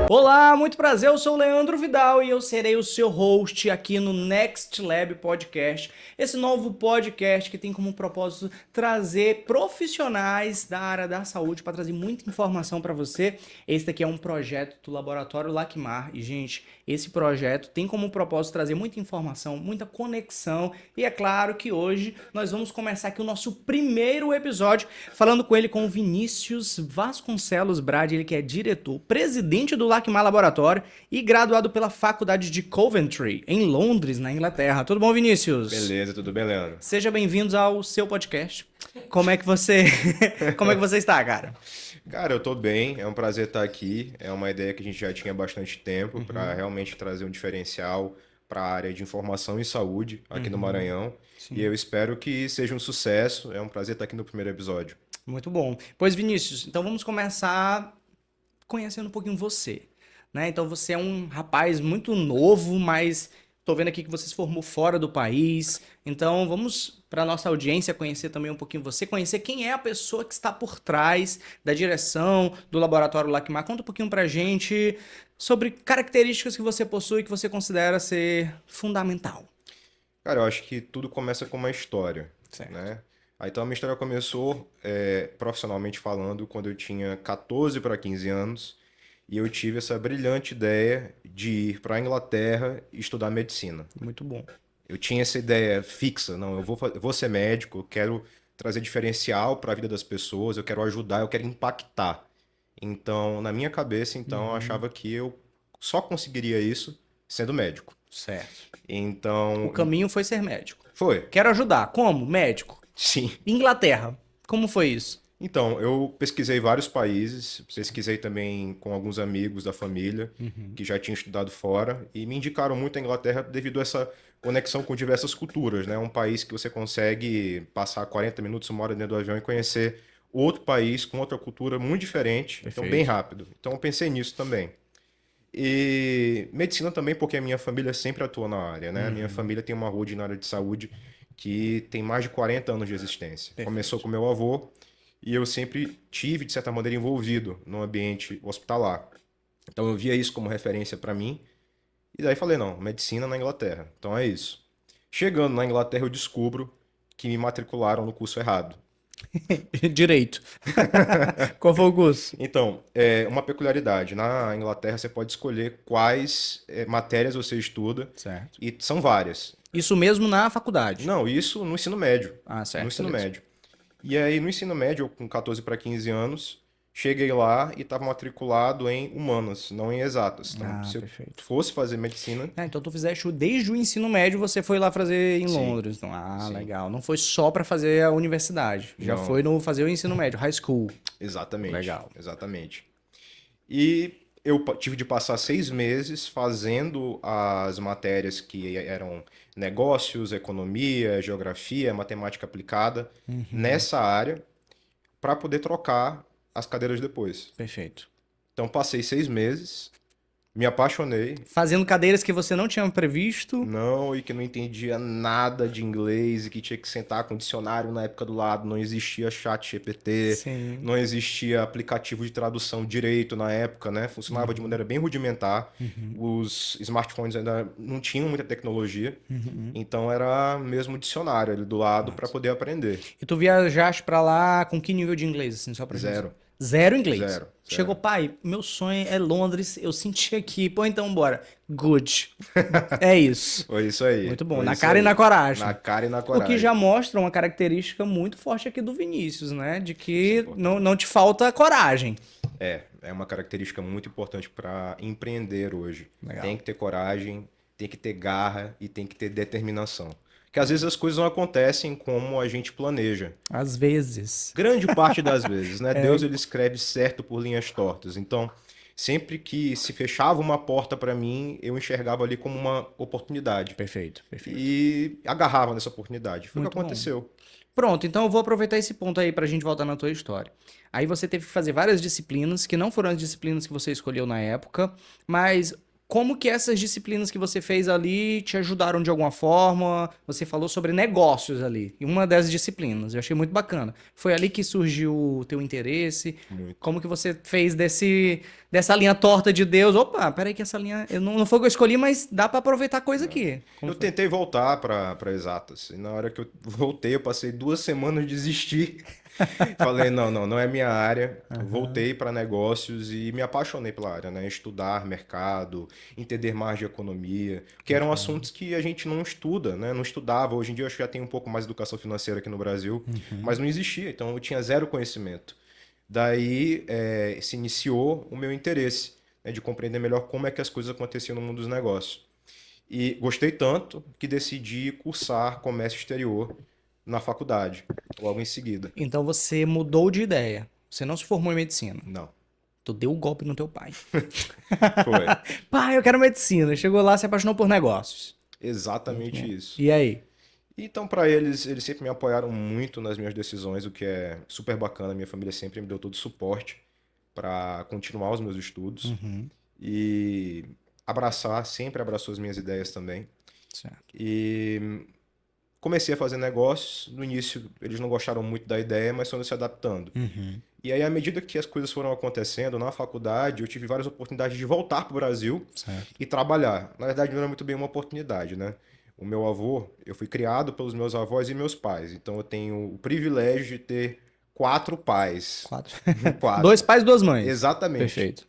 Olá, muito prazer, eu sou o Leandro Vidal e eu serei o seu host aqui no Next Lab Podcast, esse novo podcast que tem como propósito trazer profissionais da área da saúde para trazer muita informação para você. Esse daqui é um projeto do Laboratório Lacmar e, gente, esse projeto tem como propósito trazer muita informação, muita conexão e é claro que hoje nós vamos começar aqui o nosso primeiro episódio falando com ele, com o Vinícius Vasconcelos Brade, ele que é diretor, presidente do Lacmar Laboratório e graduado pela Faculdade de Coventry, em Londres, na Inglaterra. Tudo bom, Vinícius? Beleza, tudo bem, Leandro? Seja bem-vindos ao seu podcast. Como é que você está, cara? Cara, eu tô bem, é um prazer estar aqui. É uma ideia que a gente já tinha há bastante tempo para realmente trazer um diferencial para a área de informação e saúde aqui no Maranhão. Sim. E eu espero que seja um sucesso. É um prazer estar aqui no primeiro episódio. Muito bom. Pois, Vinícius, então vamos começar conhecendo um pouquinho você, né? Então você é um rapaz muito novo, mas tô vendo aqui que você se formou fora do país. Então vamos para nossa audiência conhecer também um pouquinho você, conhecer quem é a pessoa que está por trás da direção do Laboratório Lacmar. Conta um pouquinho pra gente sobre características que você possui e que você considera ser fundamental. Cara, eu acho que tudo começa com uma história, Certo. né? Aí, então a minha história começou profissionalmente falando quando eu tinha 14 para 15 anos e eu tive essa brilhante ideia de ir para a Inglaterra e estudar medicina. Muito bom. Eu tinha essa ideia fixa, não, eu vou ser médico, eu quero trazer diferencial para a vida das pessoas, eu quero ajudar, eu quero impactar. Então, na minha cabeça, eu achava que eu só conseguiria isso sendo médico. Certo. Então, O caminho foi ser médico. foi, Quero ajudar. Como? Médico. sim. Inglaterra. Como foi isso? Então, eu pesquisei vários países, pesquisei também com alguns amigos da família que já tinham estudado fora e me indicaram muito a Inglaterra devido a essa conexão com diversas culturas, né? Um país que você consegue passar 40 minutos, uma hora dentro do avião e conhecer outro país com outra cultura muito diferente, então Perfeito. bem rápido. Então eu pensei nisso também. E medicina também, porque a minha família sempre atua na área, né? A minha família tem uma holding na área de saúde que tem mais de 40 anos de existência. Perfeito. Começou com meu avô e eu sempre tive, de certa maneira, envolvido no ambiente hospitalar. Então eu via isso como referência para mim. E daí falei, não, medicina na Inglaterra. Então é isso. Chegando na Inglaterra, eu descubro que me matricularam no curso errado. Direito. Qual foi o curso? Então, uma peculiaridade. Na Inglaterra, você pode escolher quais matérias você estuda. Certo. E são várias. Isso mesmo na faculdade? Não, isso no ensino médio. Ah, certo. No ensino beleza. médio. E aí, no ensino médio, eu, com 14 para 15 anos, cheguei lá e estava matriculado em humanas, não em exatas. Então, Ah, se eu perfeito. fosse fazer medicina, Ah, então tu fizeste desde o ensino médio, você foi lá fazer em Sim. Londres. Então, Sim. legal. Não foi só pra fazer a universidade. Já Não. foi no fazer o ensino médio, high school. exatamente. Legal. Exatamente. E eu tive de passar 6 meses fazendo as matérias que eram negócios, economia, geografia, matemática aplicada nessa área para poder trocar as cadeiras depois. Perfeito. Então passei 6 meses, me apaixonei, Fazendo cadeiras que você não tinha previsto. não, e que não entendia nada de inglês e que tinha que sentar com dicionário na época do lado, não existia chat GPT, Sim. não existia aplicativo de tradução direito na época, né? Funcionava de maneira bem rudimentar. Os smartphones ainda não tinham muita tecnologia, então era mesmo dicionário ali do lado para poder aprender. E tu viajaste pra lá com que nível de inglês, assim, só pra gente Zero. saber? Zero inglês? Zero. Chegou, pai, meu sonho é Londres, eu senti aqui. Pô, então bora. Good. É isso. Foi isso aí. Muito bom. Foi Na isso cara e aí. na coragem. Na cara e na O coragem. que já mostra uma característica muito forte aqui do Vinícius, né? De que Sim, não te falta coragem. É uma característica muito importante para empreender hoje. Legal. Tem que ter coragem, tem que ter garra e tem que ter determinação. Porque às vezes as coisas não acontecem como a gente planeja. Às vezes. Grande parte das vezes, né? Deus ele escreve certo por linhas tortas. Então, sempre que se fechava uma porta para mim, eu enxergava ali como uma oportunidade. Perfeito, perfeito. E agarrava nessa oportunidade. Foi o Muito que bom. aconteceu. Pronto, então eu vou aproveitar esse ponto aí pra gente voltar na tua história. Aí você teve que fazer várias disciplinas, que não foram as disciplinas que você escolheu na época, mas como que essas disciplinas que você fez ali te ajudaram de alguma forma? Você falou sobre negócios ali, e uma das disciplinas, eu achei muito bacana. Foi ali que surgiu o teu interesse? Muito. Como que você fez dessa linha torta de Deus? Opa, peraí que essa linha, não foi o que eu escolhi, mas dá pra aproveitar coisa aqui. Como Eu foi? tentei voltar para exatas. E na hora que eu voltei, eu passei 2 semanas de desistir. Falei, não é minha área. Voltei para negócios e me apaixonei pela área, né? Estudar mercado, entender mais de economia, que eram assuntos que a gente não estuda, né? Não estudava. Hoje em dia eu acho que já tem um pouco mais de educação financeira aqui no Brasil, mas não existia, então eu tinha zero conhecimento. Daí se iniciou o meu interesse, né, de compreender melhor como é que as coisas aconteciam no mundo dos negócios. E gostei tanto que decidi cursar comércio exterior na faculdade, logo em seguida. Então você mudou de ideia. Você não se formou em medicina. Não, Tu deu o golpe no teu pai. foi Pai, eu quero medicina. Chegou lá, se apaixonou por negócios. exatamente isso. E aí? Então, para eles sempre me apoiaram muito nas minhas decisões, o que é super bacana. Minha família sempre me deu todo o suporte para continuar os meus estudos e sempre abraçou as minhas ideias também. Certo. E comecei a fazer negócios. No início, eles não gostaram muito da ideia, mas foram se adaptando. E aí, à medida que as coisas foram acontecendo, na faculdade, eu tive várias oportunidades de voltar para o Brasil Certo. e trabalhar. Na verdade, não era muito bem uma oportunidade, né? O meu avô, eu fui criado pelos meus avós e meus pais. Então, eu tenho o privilégio de ter 4 pais. 4. 4. 2 pais, 2 mães. Exatamente. Perfeito.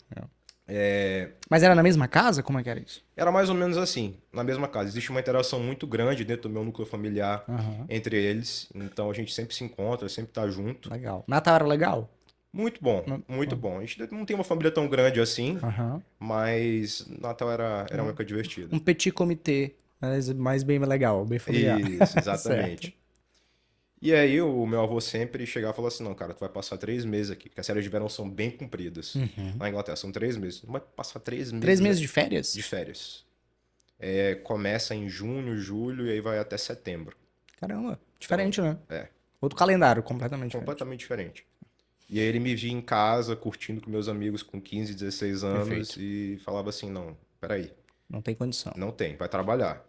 Mas era na mesma casa? Como é que era isso? Era mais ou menos assim, na mesma casa. Existe uma interação muito grande dentro do meu núcleo familiar entre eles. Então, a gente sempre se encontra, sempre tá junto. Legal. Natal era legal? Muito bom, muito bom. A gente não tem uma família tão grande assim, Aham. mas Natal era uma época divertida. Um petit comitê, mas bem legal, bem familiar. Isso, exatamente. E aí o meu avô sempre chegava e falava assim, não, cara, tu vai passar 3 meses aqui, porque as férias de verão são bem compridas. Na Inglaterra são 3 meses. Tu vai passar 3 meses 3 meses de férias? de férias. Começa em junho, julho e aí vai até setembro. Caramba, diferente, né? É, Outro calendário, completamente diferente. completamente diferente. E aí ele me via em casa, curtindo com meus amigos com 15, 16 anos Perfeito. e falava assim, não, peraí, Não tem condição. não tem, vai trabalhar.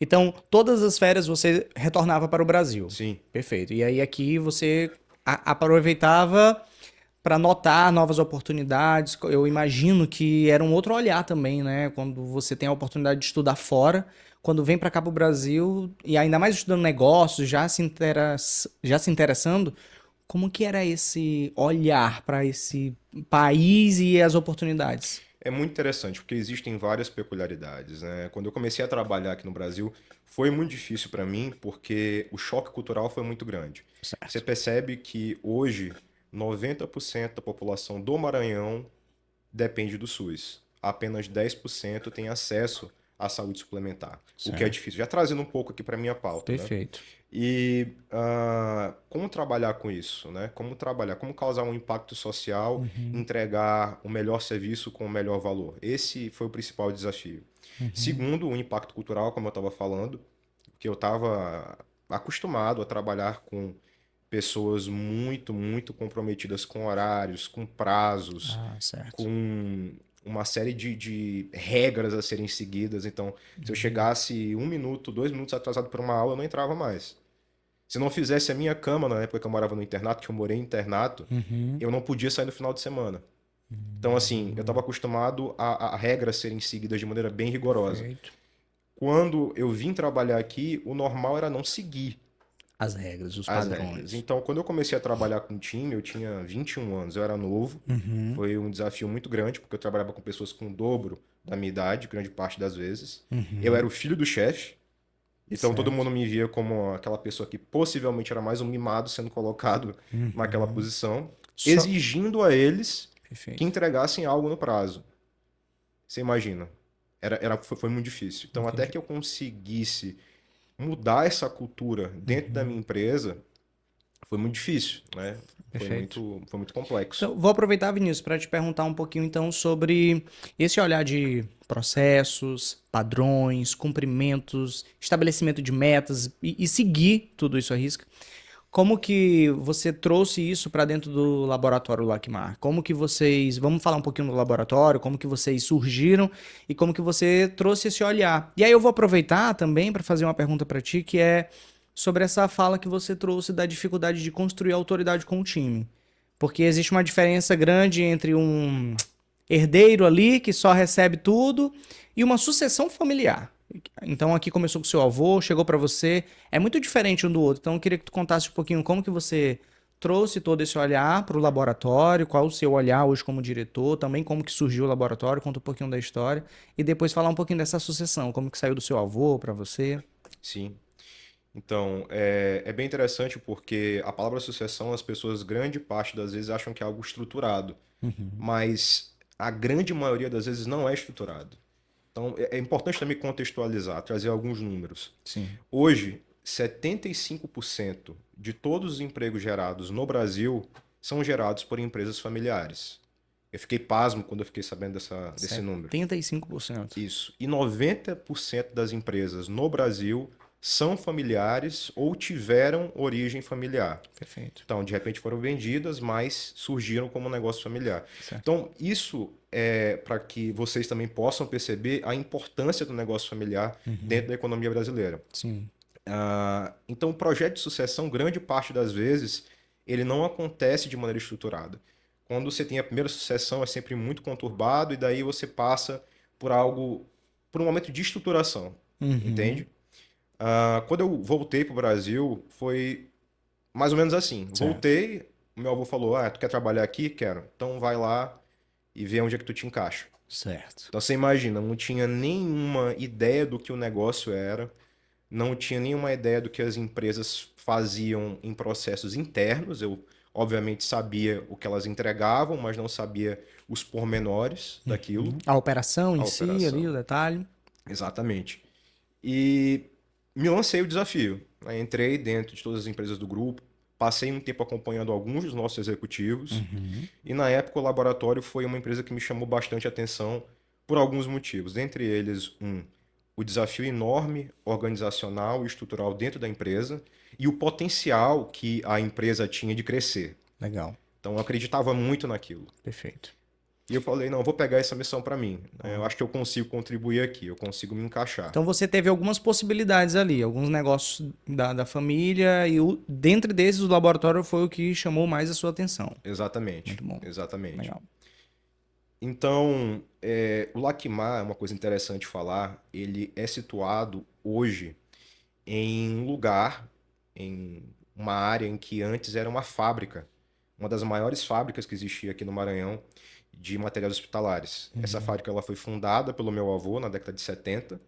Então, todas as férias você retornava para o Brasil. Sim, Perfeito. E aí aqui você aproveitava para notar novas oportunidades. Eu imagino que era um outro olhar também, né? Quando você tem a oportunidade de estudar fora, quando vem para cá para o Brasil e ainda mais estudando negócios, já se interessando, como que era esse olhar para esse país e as oportunidades? é muito interessante, porque existem várias peculiaridades, né? Quando eu comecei a trabalhar aqui no Brasil, foi muito difícil para mim, porque o choque cultural foi muito grande. Certo. Você percebe que hoje 90% da população do Maranhão depende do SUS. Apenas 10% tem acesso à saúde suplementar, o que é difícil. Já trazendo um pouco aqui para minha pauta, né? Perfeito. E como trabalhar com isso, né? Como trabalhar, como causar um impacto social, entregar o melhor serviço com o melhor valor. Esse foi o principal desafio. Segundo, o impacto cultural, como eu estava falando, que eu estava acostumado a trabalhar com pessoas muito, muito comprometidas com horários, com prazos, Ah, certo. com uma série de regras a serem seguidas. Então, se eu chegasse 1 minuto, 2 minutos atrasado para uma aula, eu não entrava mais. Se não fizesse a minha cama na época que eu morava no internato, que eu morei em internato, eu não podia sair no final de semana. Então, assim, eu estava acostumado a regras serem seguidas de maneira bem rigorosa. Perfeito. Quando eu vim trabalhar aqui, o normal era não seguir As regras, os as padrões. regras. Então, quando eu comecei a trabalhar com time, eu tinha 21 anos, eu era novo. Foi um desafio muito grande, porque eu trabalhava com pessoas com o dobro da minha idade, grande parte das vezes. Eu era o filho do chefe, então todo mundo me via como aquela pessoa que possivelmente era mais um mimado sendo colocado naquela posição, exigindo a eles Perfeito. que entregassem algo no prazo. Você imagina? Foi muito difícil. Então, até que eu conseguisse mudar essa cultura dentro da minha empresa, foi muito difícil, né? Perfeito. Foi muito complexo. Então, vou aproveitar, Vinícius, para te perguntar um pouquinho então sobre esse olhar de processos, padrões, cumprimentos, estabelecimento de metas e seguir tudo isso à risca. Como que você trouxe isso para dentro do laboratório Lacmar? Como que vocês, vamos falar um pouquinho do laboratório, como que vocês surgiram e como que você trouxe esse olhar. E aí eu vou aproveitar também para fazer uma pergunta para ti, que é sobre essa fala que você trouxe da dificuldade de construir autoridade com o time. Porque existe uma diferença grande entre um herdeiro ali que só recebe tudo e uma sucessão familiar. Então aqui começou com seu avô, chegou para você, é muito diferente um do outro. Então eu queria que tu contasse um pouquinho como que você trouxe todo esse olhar para o laboratório, qual o seu olhar hoje como diretor, também como que surgiu o laboratório, conta um pouquinho da história e depois falar um pouquinho dessa sucessão, como que saiu do seu avô para você. Sim. Então, é bem interessante porque a palavra sucessão, as pessoas, grande parte das vezes, acham que é algo estruturado, mas a grande maioria das vezes não é estruturado. Então, é importante também contextualizar, trazer alguns números. Sim. Hoje, 75% de todos os empregos gerados no Brasil são gerados por empresas familiares. Eu fiquei pasmo quando eu fiquei sabendo desse número. 75%. Isso. E 90% das empresas no Brasil são familiares ou tiveram origem familiar. Perfeito. Então, de repente foram vendidas, mas surgiram como um negócio familiar. Certo. Então, isso é para que vocês também possam perceber a importância do negócio familiar dentro da economia brasileira. Sim. Então, o projeto de sucessão, grande parte das vezes, ele não acontece de maneira estruturada. Quando você tem a primeira sucessão, é sempre muito conturbado, e daí você passa por por um momento de estruturação, entende? Quando eu voltei para o Brasil, foi mais ou menos assim. Certo. Voltei, meu avô falou, tu quer trabalhar aqui? Quero. Então vai lá e vê onde é que tu te encaixa. Certo. Então você imagina, não tinha nenhuma ideia do que o negócio era, não tinha nenhuma ideia do que as empresas faziam em processos internos. Eu, obviamente, sabia o que elas entregavam, mas não sabia os pormenores daquilo. A operação em A si, operação. ali, o detalhe. Exatamente. E me lancei o desafio, né? Entrei dentro de todas as empresas do grupo, passei um tempo acompanhando alguns dos nossos executivos, e na época o laboratório foi uma empresa que me chamou bastante atenção por alguns motivos. Dentre eles, o desafio enorme organizacional e estrutural dentro da empresa e o potencial que a empresa tinha de crescer. Legal. Então eu acreditava muito naquilo. Perfeito. E eu falei, não, eu vou pegar essa missão para mim. Eu acho que eu consigo contribuir aqui, eu consigo me encaixar. Então você teve algumas possibilidades ali, alguns negócios da família, e dentre desses o laboratório foi o que chamou mais a sua atenção. Exatamente. Muito bom. Exatamente. Legal. Então, o Lacmar, é uma coisa interessante falar, ele é situado hoje em um lugar, em uma área em que antes era uma fábrica, uma das maiores fábricas que existia aqui no Maranhão de materiais hospitalares. Essa fábrica ela foi fundada pelo meu avô na década de 70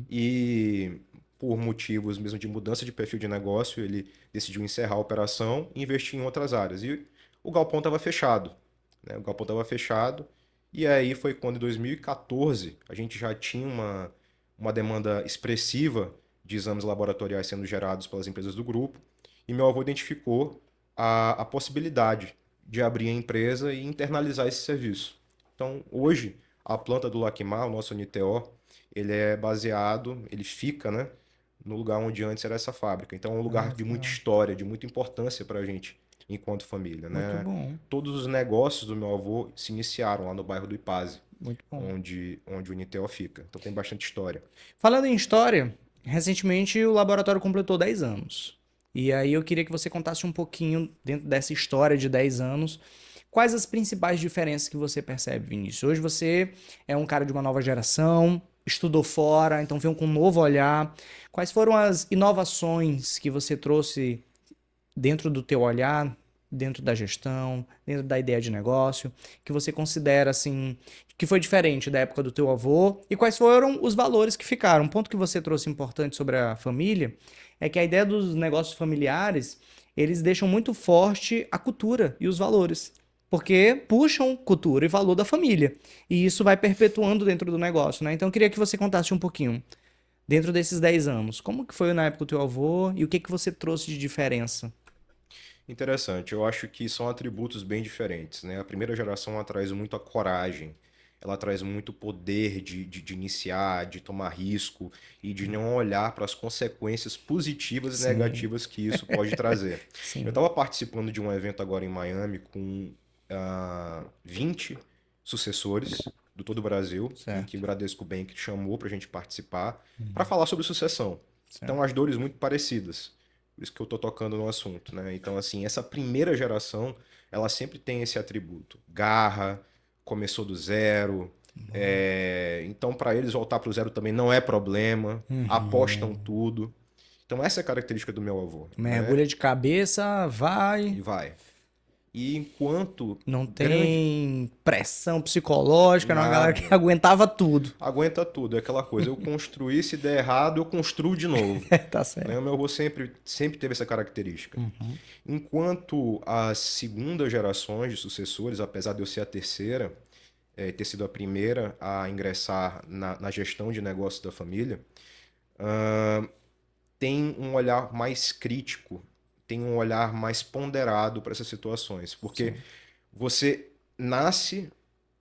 e por motivos mesmo de mudança de perfil de negócio, ele decidiu encerrar a operação e investir em outras áreas. E o galpão estava fechado, né? O galpão estava fechado e aí foi quando em 2014 a gente já tinha uma demanda expressiva de exames laboratoriais sendo gerados pelas empresas do grupo e meu avô identificou a possibilidade de abrir a empresa e internalizar esse serviço. Então, hoje, a planta do Lacmar, o nosso NTO, ele fica, né, no lugar onde antes era essa fábrica. Então, é um lugar de muita história, de muita importância para a gente, enquanto família, né? Muito bom. Todos os negócios do meu avô se iniciaram lá no bairro do Ipaze, Muito bom. onde o NTO fica. Então, tem bastante história. Falando em história, recentemente o laboratório completou 10 anos. E aí eu queria que você contasse um pouquinho, dentro dessa história de 10 anos, quais as principais diferenças que você percebe, Vinícius? Hoje você é um cara de uma nova geração, estudou fora, então veio com um novo olhar. Quais foram as inovações que você trouxe dentro do teu olhar, dentro da gestão, dentro da ideia de negócio, que você considera assim, que foi diferente da época do teu avô, e quais foram os valores que ficaram? Um ponto que você trouxe importante sobre a família é que a ideia dos negócios familiares, eles deixam muito forte a cultura e os valores, porque puxam cultura e valor da família, e isso vai perpetuando dentro do negócio, né? Então eu queria que você contasse um pouquinho, dentro desses 10 anos, como que foi na época do teu avô e o que que você trouxe de diferença? Interessante, eu acho que são atributos bem diferentes, né? A primeira geração ela traz muito a coragem, ela traz muito poder de iniciar, de tomar risco e de não olhar para as consequências positivas e Sim. negativas que isso pode trazer. Sim. Eu estava participando de um evento agora em Miami com 20 sucessores do todo o Brasil, em Certo. que o Bradesco Bank chamou para a gente participar para falar sobre sucessão. Certo. Então, as dores muito parecidas. Por isso que eu estou tocando no assunto, né? Então, assim, essa primeira geração, ela sempre tem esse atributo. Garra, começou do zero. Então, para eles, voltar para o zero também não é problema. Apostam tudo. Então, essa é a característica do meu avô. Mergulha né? de cabeça, vai. E vai. E enquanto Não grande... tem pressão psicológica, era uma galera que Nada. aguentava tudo. Aguenta tudo. É aquela coisa, eu construí, se der errado, eu construo de novo. Tá certo. Né? O meu avô sempre teve essa característica. Enquanto as segundas gerações de sucessores, apesar de eu ser a terceira, ter sido a primeira a ingressar na gestão de negócios da família, tem um olhar mais crítico, tem um olhar mais ponderado para essas situações. Porque você nasce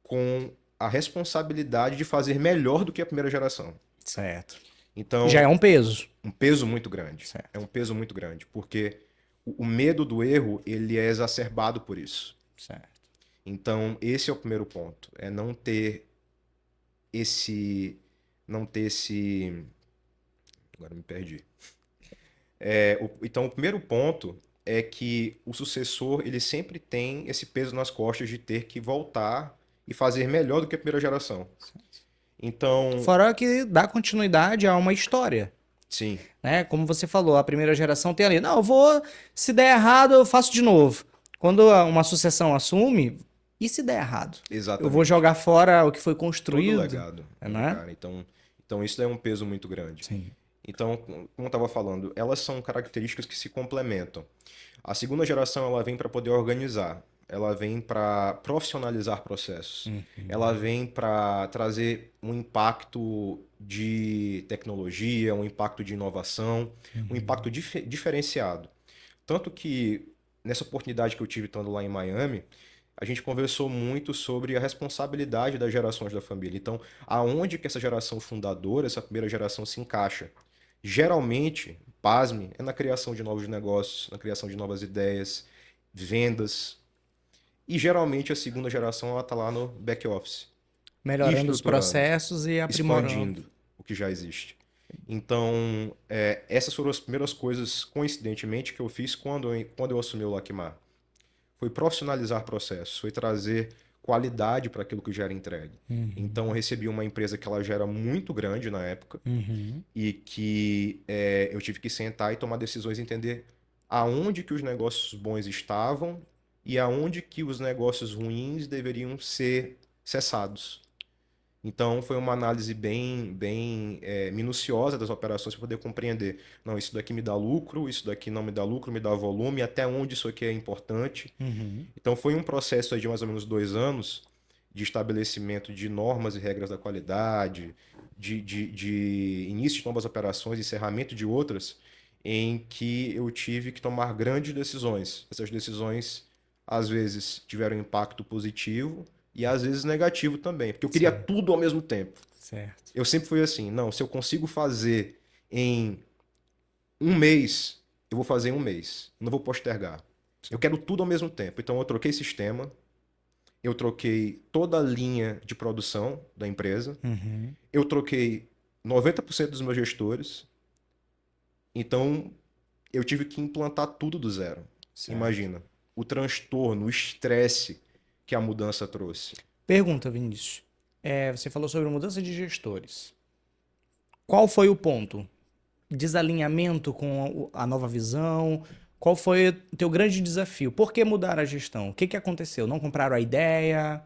com a responsabilidade de fazer melhor do que a primeira geração. Certo. Então, Já é um peso. um peso muito grande. Certo. É um peso muito grande, porque o medo do erro, ele é exacerbado por isso. Certo. Então, esse é o primeiro ponto, é não ter esse agora me perdi. Então, o primeiro ponto é que o sucessor, ele sempre tem esse peso nas costas de ter que voltar e fazer melhor do que a primeira geração. Então, Fora que dá continuidade a uma história. sim, Né? Como você falou, a primeira geração tem ali, não, eu vou, se der errado, eu faço de novo. Quando uma sucessão assume, e se der errado? exatamente. Eu vou jogar fora o que foi Todo construído. o legado, né? cara. Então isso é um peso muito grande. Sim. Então, como eu estava falando, elas são características que se complementam. A segunda geração, ela vem para poder organizar, ela vem para profissionalizar processos, ela vem para trazer um impacto de tecnologia, um impacto de inovação, um impacto diferenciado. Tanto que, nessa oportunidade que eu tive estando lá em Miami, a gente conversou muito sobre a responsabilidade das gerações da família. Então, aonde que essa geração fundadora, essa primeira geração se encaixa? Geralmente, pasme, é na criação de novos negócios, na criação de novas ideias, vendas. E geralmente a segunda geração ela está lá no back office, Melhorando os estruturando, processos e aprimorando. expandindo o que já existe. Então, essas foram as primeiras coisas, coincidentemente, que eu fiz quando eu assumi o Lakmar. Foi profissionalizar processos, foi trazer qualidade para aquilo que já era entregue. Então, eu recebi uma empresa que ela já era muito grande na época e que eu tive que sentar e tomar decisões e entender aonde que os negócios bons estavam e aonde que os negócios ruins deveriam ser cessados. Então, foi uma análise bem minuciosa das operações para poder compreender. Não, isso daqui me dá lucro, isso daqui não me dá lucro, me dá volume, até onde isso aqui é importante. Então, foi um processo aí de mais ou menos 2 anos de estabelecimento de normas e regras da qualidade, de início de novas operações, encerramento de outras, em que eu tive que tomar grandes decisões. Essas decisões, às vezes, tiveram impacto positivo, e às vezes negativo também, porque eu queria tudo ao mesmo tempo. Certo. Eu sempre fui assim, não, se eu consigo fazer em 1 mês, eu vou fazer em 1 mês, não vou postergar. Eu quero tudo ao mesmo tempo. Então eu troquei sistema, eu troquei toda a linha de produção da empresa, eu troquei 90% dos meus gestores, então eu tive que implantar tudo do zero. Certo. Imagina, o transtorno, o estresse que a mudança trouxe. Pergunta, Vinícius. Você falou sobre mudança de gestores. Qual foi o ponto? Desalinhamento com a nova visão? Qual foi o teu grande desafio? Por que mudar a gestão? O que aconteceu? Não compraram a ideia?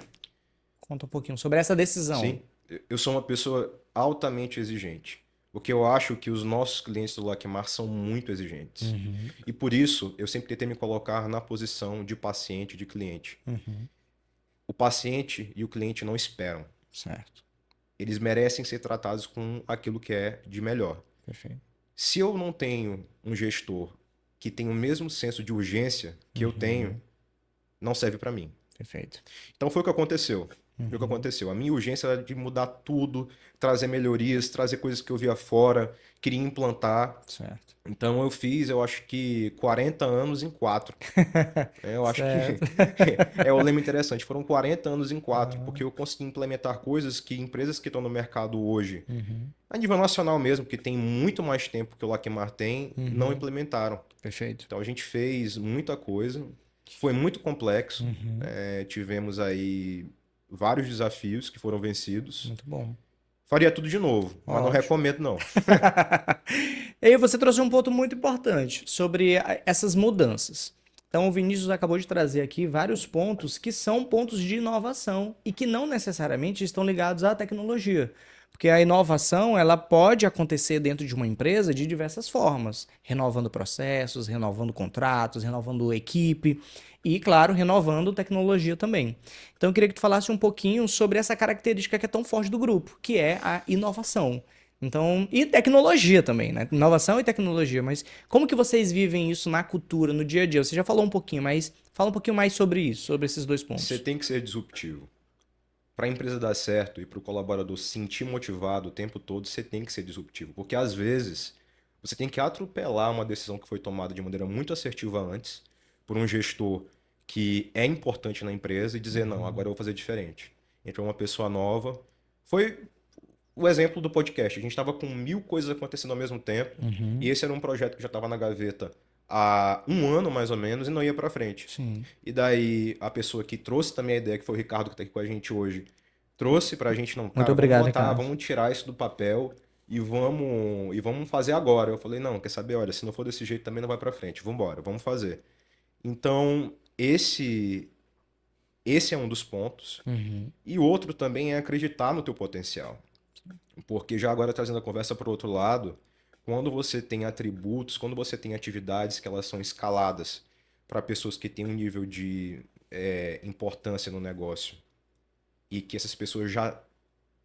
Conta um pouquinho sobre essa decisão. Sim, eu sou uma pessoa altamente exigente. Porque eu acho que os nossos clientes do Lakmar são muito exigentes. E por isso, eu sempre tentei me colocar na posição de paciente e de cliente. O paciente e o cliente não esperam. Certo. Eles merecem ser tratados com aquilo que é de melhor. Perfeito. Se eu não tenho um gestor que tem o mesmo senso de urgência que eu tenho, não serve para mim. Perfeito. Então foi o que aconteceu. E o que aconteceu? A minha urgência era de mudar tudo, trazer melhorias, trazer coisas que eu via fora, queria implantar. Certo. Então eu fiz, eu acho que 40 anos em 4. Eu acho que Certo. é o lema interessante. Foram 40 anos em 4, Ah, porque eu consegui implementar coisas que empresas que estão no mercado hoje, uhum, a nível nacional mesmo, que tem muito mais tempo que o Lakemar tem, não uhum. implementaram. Perfeito. Então a gente fez muita coisa, foi muito complexo, Uhum. tivemos aí vários desafios que foram vencidos. Muito bom. Faria tudo de novo, mas não Ótimo. recomendo não. E aí você trouxe um ponto muito importante sobre essas mudanças. Então o Vinícius acabou de trazer aqui vários pontos que são pontos de inovação e que não necessariamente estão ligados à tecnologia. Porque a inovação, ela pode acontecer dentro de uma empresa de diversas formas, renovando processos, renovando contratos, renovando equipe e, claro, renovando tecnologia também. Então eu queria que tu falasse um pouquinho sobre essa característica que é tão forte do grupo, que é a inovação. Então, e tecnologia também, né? Inovação e tecnologia, mas como que vocês vivem isso na cultura, no dia a dia? Você já falou um pouquinho, mas fala um pouquinho mais sobre isso, sobre esses dois Você pontos. tem que ser disruptivo. Para a empresa dar certo e para o colaborador se sentir motivado o tempo todo, você tem que ser disruptivo. Porque às vezes você tem que atropelar uma decisão que foi tomada de maneira muito assertiva antes, por um gestor que é importante na empresa e dizer, não, agora eu vou fazer diferente. Entrou uma pessoa nova. Foi o exemplo do podcast. A gente estava com 1000 coisas acontecendo ao mesmo tempo e Uhum, esse era um projeto que já estava na gaveta há um ano mais ou menos e não ia para frente. sim. E daí a pessoa que trouxe também a ideia, que foi o Ricardo que está aqui com a gente hoje, trouxe para a gente, não, Muito cara, vamos obrigado, botar, Ricardo. vamos tirar isso do papel e vamos fazer agora. Eu falei, não, quer saber? Olha, se não for desse jeito também não vai para frente. Vamos embora, vamos fazer. Então, esse é um dos pontos. Uhum, E outro também é acreditar no teu potencial. Porque já agora trazendo a conversa para o outro lado, quando você tem atributos, quando você tem atividades que elas são escaladas para pessoas que têm um nível de importância no negócio e que essas pessoas já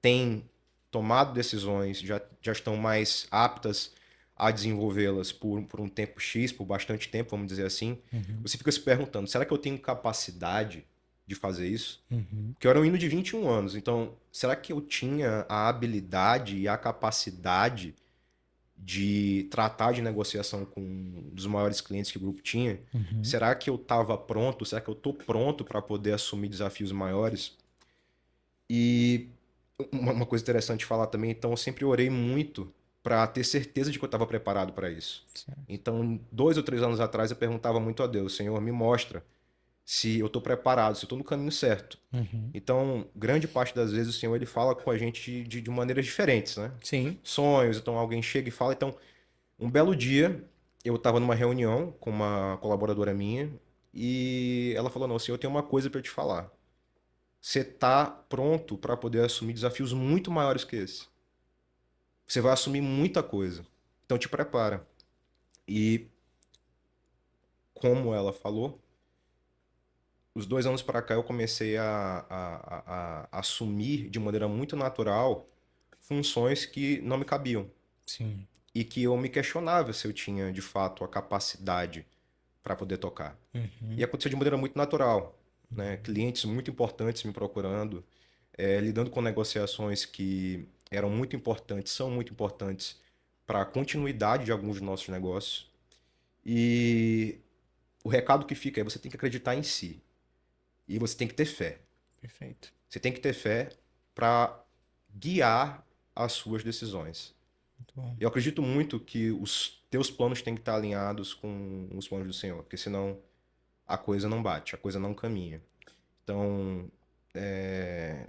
têm tomado decisões, já estão mais aptas a desenvolvê-las por um tempo X, por bastante tempo, vamos dizer assim, uhum, você fica se perguntando, será que eu tenho capacidade de fazer isso? uhum, Que eu era um menino de 21 anos, então será que eu tinha a habilidade e a capacidade de tratar de negociação com um dos maiores clientes que o grupo tinha? uhum. Será que eu estava pronto? Será que eu estou pronto para poder assumir desafios maiores? E uma coisa interessante de falar também, então eu sempre orei muito para ter certeza de que eu estava preparado para isso. Certo. Então, 2 ou 3 anos atrás, eu perguntava muito a Deus, Senhor, me mostra se eu estou preparado, se eu estou no caminho certo. Uhum. Então, grande parte das vezes o Senhor ele fala com a gente de maneiras diferentes, né? Sim. Sonhos, então alguém chega e fala. Então, um belo dia, eu estava numa reunião com uma colaboradora minha e ela falou: Não, Senhor, eu tenho uma coisa para te falar. Você está pronto para poder assumir desafios muito maiores que esse. Você vai assumir muita coisa. Então, te prepara. E, como ela falou, os 2 anos para cá eu comecei a assumir de maneira muito natural funções que não me cabiam Sim. e que eu me questionava se eu tinha de fato a capacidade para poder tocar. E Uhum. aconteceu de maneira muito natural, né? Clientes muito importantes me procurando, lidando com negociações que eram muito importantes, são muito importantes para a continuidade de alguns dos nossos negócios. E o recado que fica é você tem que acreditar em si e você tem que ter fé. Perfeito. Você tem que ter fé para guiar as suas decisões. Muito bom. Eu acredito muito que os teus planos têm que estar alinhados com os planos do Senhor, porque senão a coisa não bate, a coisa não caminha. Então,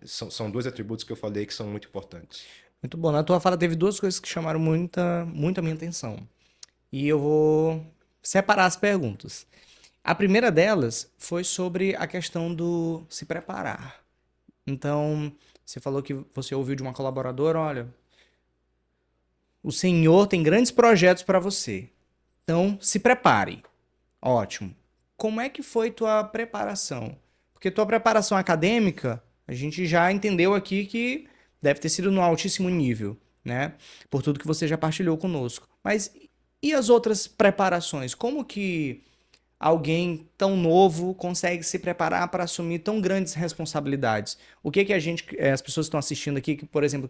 são dois atributos que eu falei que são muito importantes. Muito bom. Na tua fala teve duas coisas que chamaram muito a minha atenção. E eu vou separar as perguntas. A primeira delas foi sobre a questão do se preparar. Então, você falou que você ouviu de uma colaboradora, olha, o senhor tem grandes projetos para você. Então, se prepare. Ótimo. Como é que foi tua preparação? Porque tua preparação acadêmica, a gente já entendeu aqui que deve ter sido no altíssimo nível, né? Por tudo que você já partilhou conosco. Mas e as outras preparações? Como que alguém tão novo consegue se preparar para assumir tão grandes responsabilidades? O que que as pessoas que estão assistindo aqui, que, por exemplo,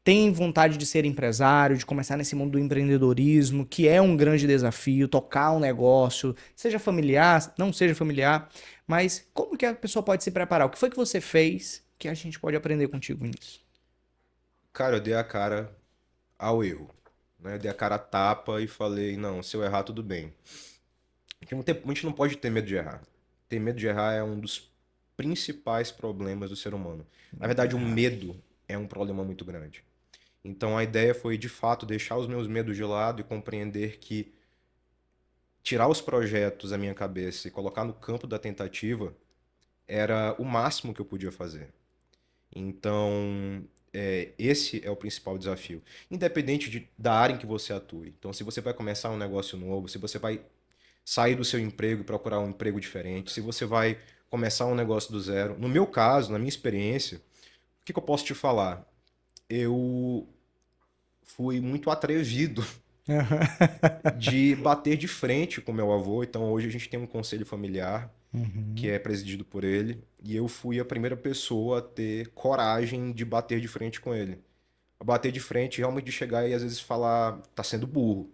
têm vontade de ser empresário, de começar nesse mundo do empreendedorismo, que é um grande desafio, tocar um negócio, seja familiar, não seja familiar, mas como que a pessoa pode se preparar? O que foi que você fez que a gente pode aprender contigo nisso? Cara, eu dei a cara ao erro, né? Eu dei a cara a tapa e falei, não, se eu errar, tudo bem. A gente não pode ter medo de errar. Ter medo de errar é um dos principais problemas do ser humano. Na verdade, o medo é um problema muito grande. Então a ideia foi, de fato, deixar os meus medos de lado e compreender que tirar os projetos da minha cabeça e colocar no campo da tentativa era o máximo que eu podia fazer. Então, esse é o principal desafio. Independente da área em que você atue. Então, se você vai começar um negócio novo, se você vai sair do seu emprego e procurar um emprego diferente, se você vai começar um negócio do zero. No meu caso, na minha experiência, o que eu posso te falar? Eu fui muito atrevido de bater de frente com meu avô. Então, hoje a gente tem um conselho familiar que é presidido por ele, e eu fui a primeira pessoa a ter coragem de bater de frente com ele. A bater de frente, realmente de chegar e às vezes falar, tá sendo burro,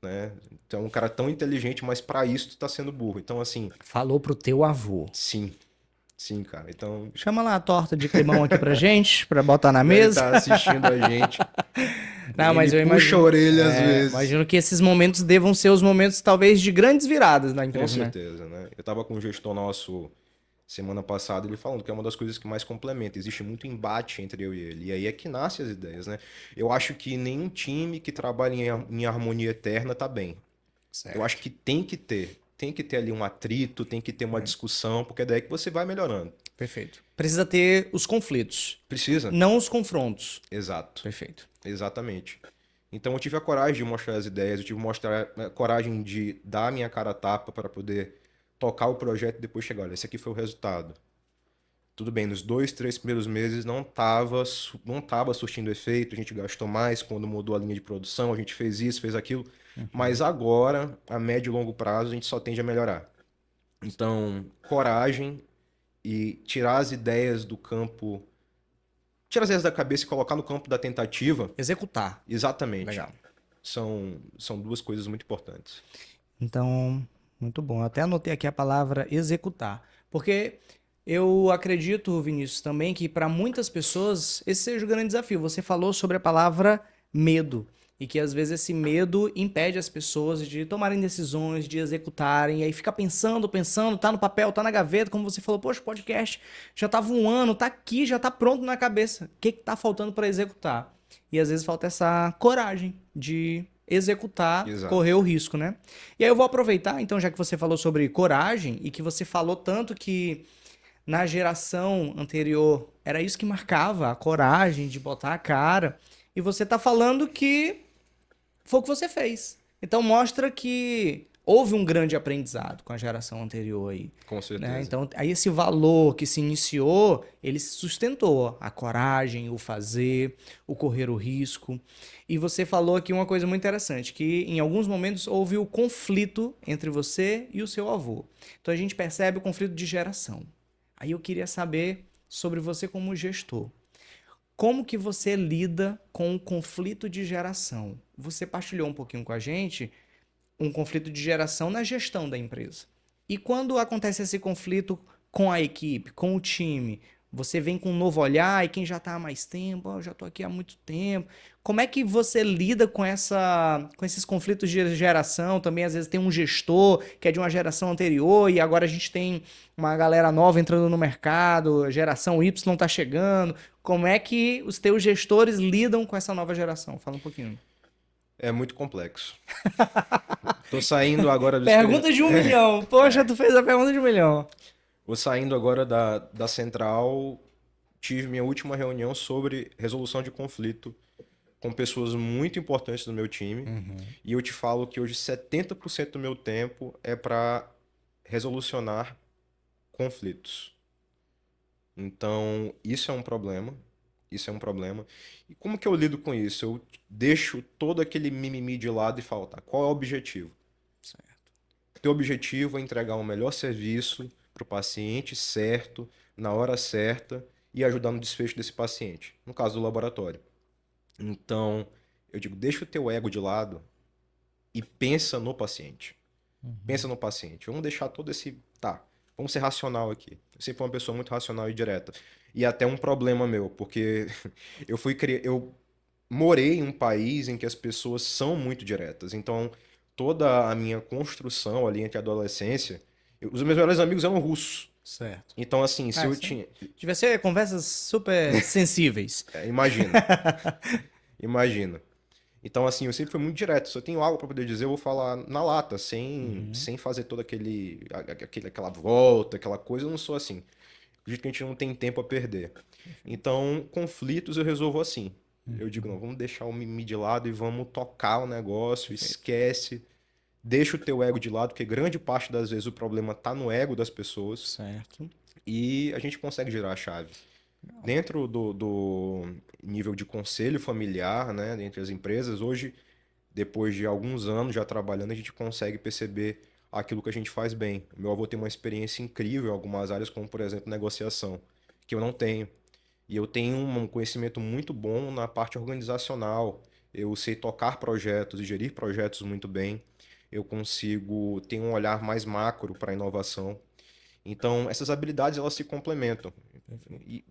né? Então, um cara tão inteligente, mas pra isso tu tá sendo burro. Então, assim, Falou pro teu avô. sim, sim, cara. Então, Chama lá a torta de climão aqui pra gente, pra botar na ele mesa. tá assistindo a gente, Não, ele mas me eu puxa a imagino, orelha às vezes. imagino que esses momentos devam ser os momentos, talvez, de grandes viradas na Com empresa, né? certeza, né? Eu tava com um gestor nosso semana passada, ele falando que é uma das coisas que mais complementa. Existe muito embate entre eu e ele. E aí é que nascem as ideias, né? Eu acho que nenhum time que trabalha em harmonia eterna tá bem. Eu acho que tem que ter. Tem que ter ali um atrito, tem que ter uma discussão, porque é daí que você vai melhorando. Perfeito. Precisa ter os conflitos, Precisa? não os confrontos. Exato. Perfeito. Exatamente. Então eu tive a coragem de mostrar as ideias, eu tive a coragem de dar a minha cara a tapa para poder tocar o projeto e depois chegar, olha, esse aqui foi o resultado. Tudo bem, nos 2, 3 primeiros meses não tava surtindo efeito, a gente gastou mais quando mudou a linha de produção, a gente fez isso, fez aquilo, mas agora, a médio e longo prazo, a gente só tende a melhorar. Então, coragem e tirar as ideias do campo, tirar as ideias da cabeça e colocar no campo da tentativa, Executar. exatamente. Legal. São duas coisas muito importantes. Então, muito bom. Eu até anotei aqui a palavra executar. Porque eu acredito, Vinícius, também que para muitas pessoas esse seja o grande desafio. Você falou sobre a palavra medo. E que às vezes esse medo impede as pessoas de tomarem decisões, de executarem, e aí fica pensando, tá no papel, tá na gaveta, como você falou, poxa, o podcast já tá voando, tá aqui, já tá pronto na cabeça. O que que tá faltando para executar? E às vezes falta essa coragem de executar, Exato. correr o risco, né? E aí eu vou aproveitar, então, já que você falou sobre coragem e que você falou tanto que na geração anterior era isso que marcava a coragem de botar a cara, e você tá falando que foi o que você fez. Então mostra que houve um grande aprendizado com a geração anterior aí. Com certeza. Né? Então, aí esse valor que se iniciou, ele se sustentou. A coragem, o fazer, o correr o risco. E você falou aqui uma coisa muito interessante, que em alguns momentos houve o conflito entre você e o seu avô. Então a gente percebe o conflito de geração. Aí eu queria saber sobre você como gestor. Como que você lida com o conflito de geração? Você partilhou um pouquinho com a gente um conflito de geração na gestão da empresa. E quando acontece esse conflito com a equipe, com o time, você vem com um novo olhar e quem já está há mais tempo, eu já estou aqui há muito tempo. Como é que você lida com esses conflitos de geração? Também às vezes tem um gestor que é de uma geração anterior e agora a gente tem uma galera nova entrando no mercado, a geração Y está chegando. Como é que os teus gestores lidam com essa nova geração? Fala um pouquinho. É muito complexo. Tô saindo agora do Pergunta de 1 milhão. Poxa, tu fez a pergunta de 1 milhão. Vou saindo agora da central. Tive minha última reunião sobre resolução de conflito com pessoas muito importantes do meu time. E eu te falo que hoje 70% do meu tempo é para resolucionar conflitos. Então, isso é um problema. Isso é um problema. E como que eu lido com isso? Eu deixo todo aquele mimimi de lado e falo, tá, qual é o objetivo? Certo. teu objetivo é entregar o melhor serviço para o paciente certo, na hora certa e ajudar no desfecho desse paciente, no caso do laboratório. Então, eu digo, deixa o teu ego de lado e pensa no paciente. Pensa no paciente. Vamos deixar todo esse... Tá, vamos ser racional aqui. Eu sempre fui uma pessoa muito racional e direta. E até um problema meu, porque eu morei em um país em que as pessoas são muito diretas. Então, toda a minha construção ali entre a adolescência, os meus melhores amigos eram russos. Certo. Então, assim, se eu Sim. tinha... Devia ser conversas super sensíveis. Imagina. Imagina. Então, assim, eu sempre fui muito direto. Se eu tenho algo para poder dizer, eu vou falar na lata, sem fazer toda aquela volta, aquela coisa. Eu não sou assim. Acredito que a gente não tem tempo a perder. Então, conflitos eu resolvo assim. Eu digo, não, vamos deixar o mimimi de lado e vamos tocar o negócio, esquece. Deixa o teu ego de lado, porque grande parte das vezes o problema tá no ego das pessoas. Certo. E a gente consegue girar a chave. Dentro do nível de conselho familiar, né, entre as empresas, hoje, depois de alguns anos já trabalhando, a gente consegue perceber aquilo que a gente faz bem. Meu avô tem uma experiência incrível em algumas áreas, como, por exemplo, negociação, que eu não tenho. E eu tenho um conhecimento muito bom na parte organizacional. Eu sei tocar projetos e gerir projetos muito bem. Eu consigo ter um olhar mais macro para a inovação. Então, essas habilidades elas se complementam. E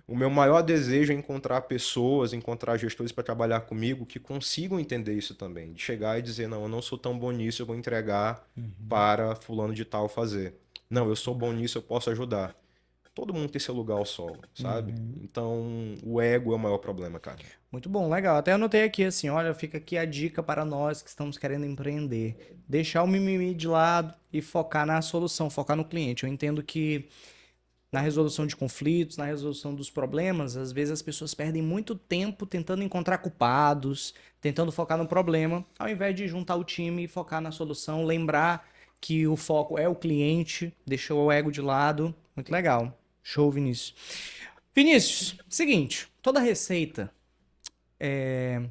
o meu maior desejo é encontrar pessoas, encontrar gestores para trabalhar comigo que consigam entender isso também. De chegar e dizer, não, eu não sou tão bom nisso, eu vou entregar para fulano de tal fazer. Não, eu sou bom nisso, eu posso ajudar. Todo mundo tem seu lugar ao sol, sabe? Então, o ego é o maior problema, cara. Muito bom, legal. Até anotei aqui assim, olha, fica aqui a dica para nós que estamos querendo empreender. Deixar o mimimi de lado e focar na solução, focar no cliente. Eu entendo que na resolução de conflitos, na resolução dos problemas, às vezes as pessoas perdem muito tempo tentando encontrar culpados, tentando focar no problema, ao invés de juntar o time e focar na solução, lembrar que o foco é o cliente, deixou o ego de lado. Muito legal. Show, Vinícius. Vinícius, seguinte, toda receita,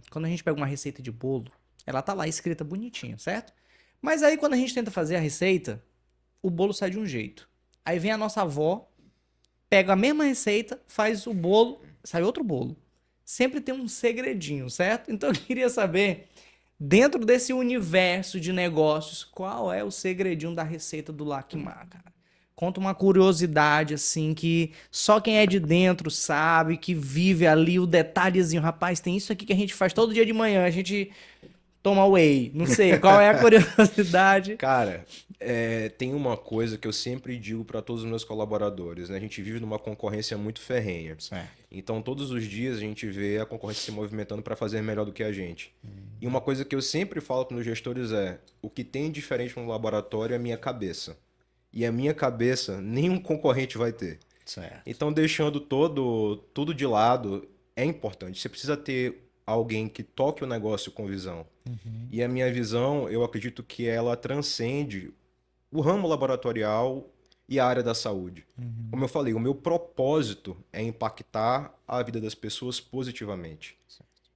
quando a gente pega uma receita de bolo, ela tá lá escrita bonitinho, certo? Mas aí quando a gente tenta fazer a receita, o bolo sai de um jeito. Aí vem a nossa avó, pega a mesma receita, faz o bolo, sai outro bolo. Sempre tem um segredinho, certo? Então eu queria saber, dentro desse universo de negócios, qual é o segredinho da receita do Lakimar, cara? Conta uma curiosidade, assim, que só quem é de dentro sabe, que vive ali o detalhezinho. Rapaz, tem isso aqui que a gente faz todo dia de manhã, a gente toma whey. Não sei, qual é a curiosidade? Cara, tem uma coisa que eu sempre digo para todos os meus colaboradores, né? A gente vive numa concorrência muito ferrenha. Certo. Então, todos os dias a gente vê a concorrência se movimentando para fazer melhor do que a gente. E uma coisa que eu sempre falo para os gestores é: o que tem diferente no laboratório é a minha cabeça. E a minha cabeça nenhum concorrente vai ter. Certo. Então, deixando tudo de lado, é importante. Você precisa ter alguém que toque o negócio com visão. E a minha visão, eu acredito que ela transcende o ramo laboratorial e a área da saúde. Como eu falei, o meu propósito é impactar a vida das pessoas positivamente.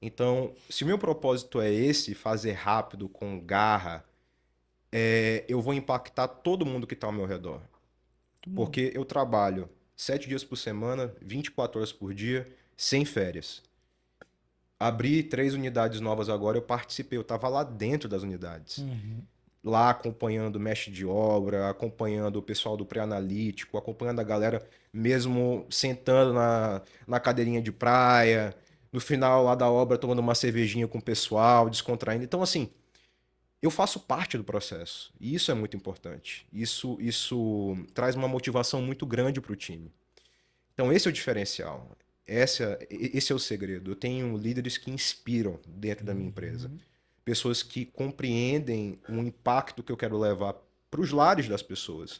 Então, se o meu propósito é esse, fazer rápido, com garra, eu vou impactar todo mundo que está ao meu redor. Porque eu trabalho 7 dias por semana, 24 horas por dia, sem férias. Abri 3 unidades novas agora, eu participei, eu estava lá dentro das unidades. Lá acompanhando o mestre de obra, acompanhando o pessoal do pré-analítico, acompanhando a galera mesmo sentando na cadeirinha de praia, no final lá da obra tomando uma cervejinha com o pessoal, descontraindo. Então, assim, eu faço parte do processo. E isso é muito importante. Isso traz uma motivação muito grande para o time. Então, esse é o diferencial. Esse é o segredo. Eu tenho líderes que inspiram dentro da minha empresa. Pessoas que compreendem o impacto que eu quero levar para os lares das pessoas.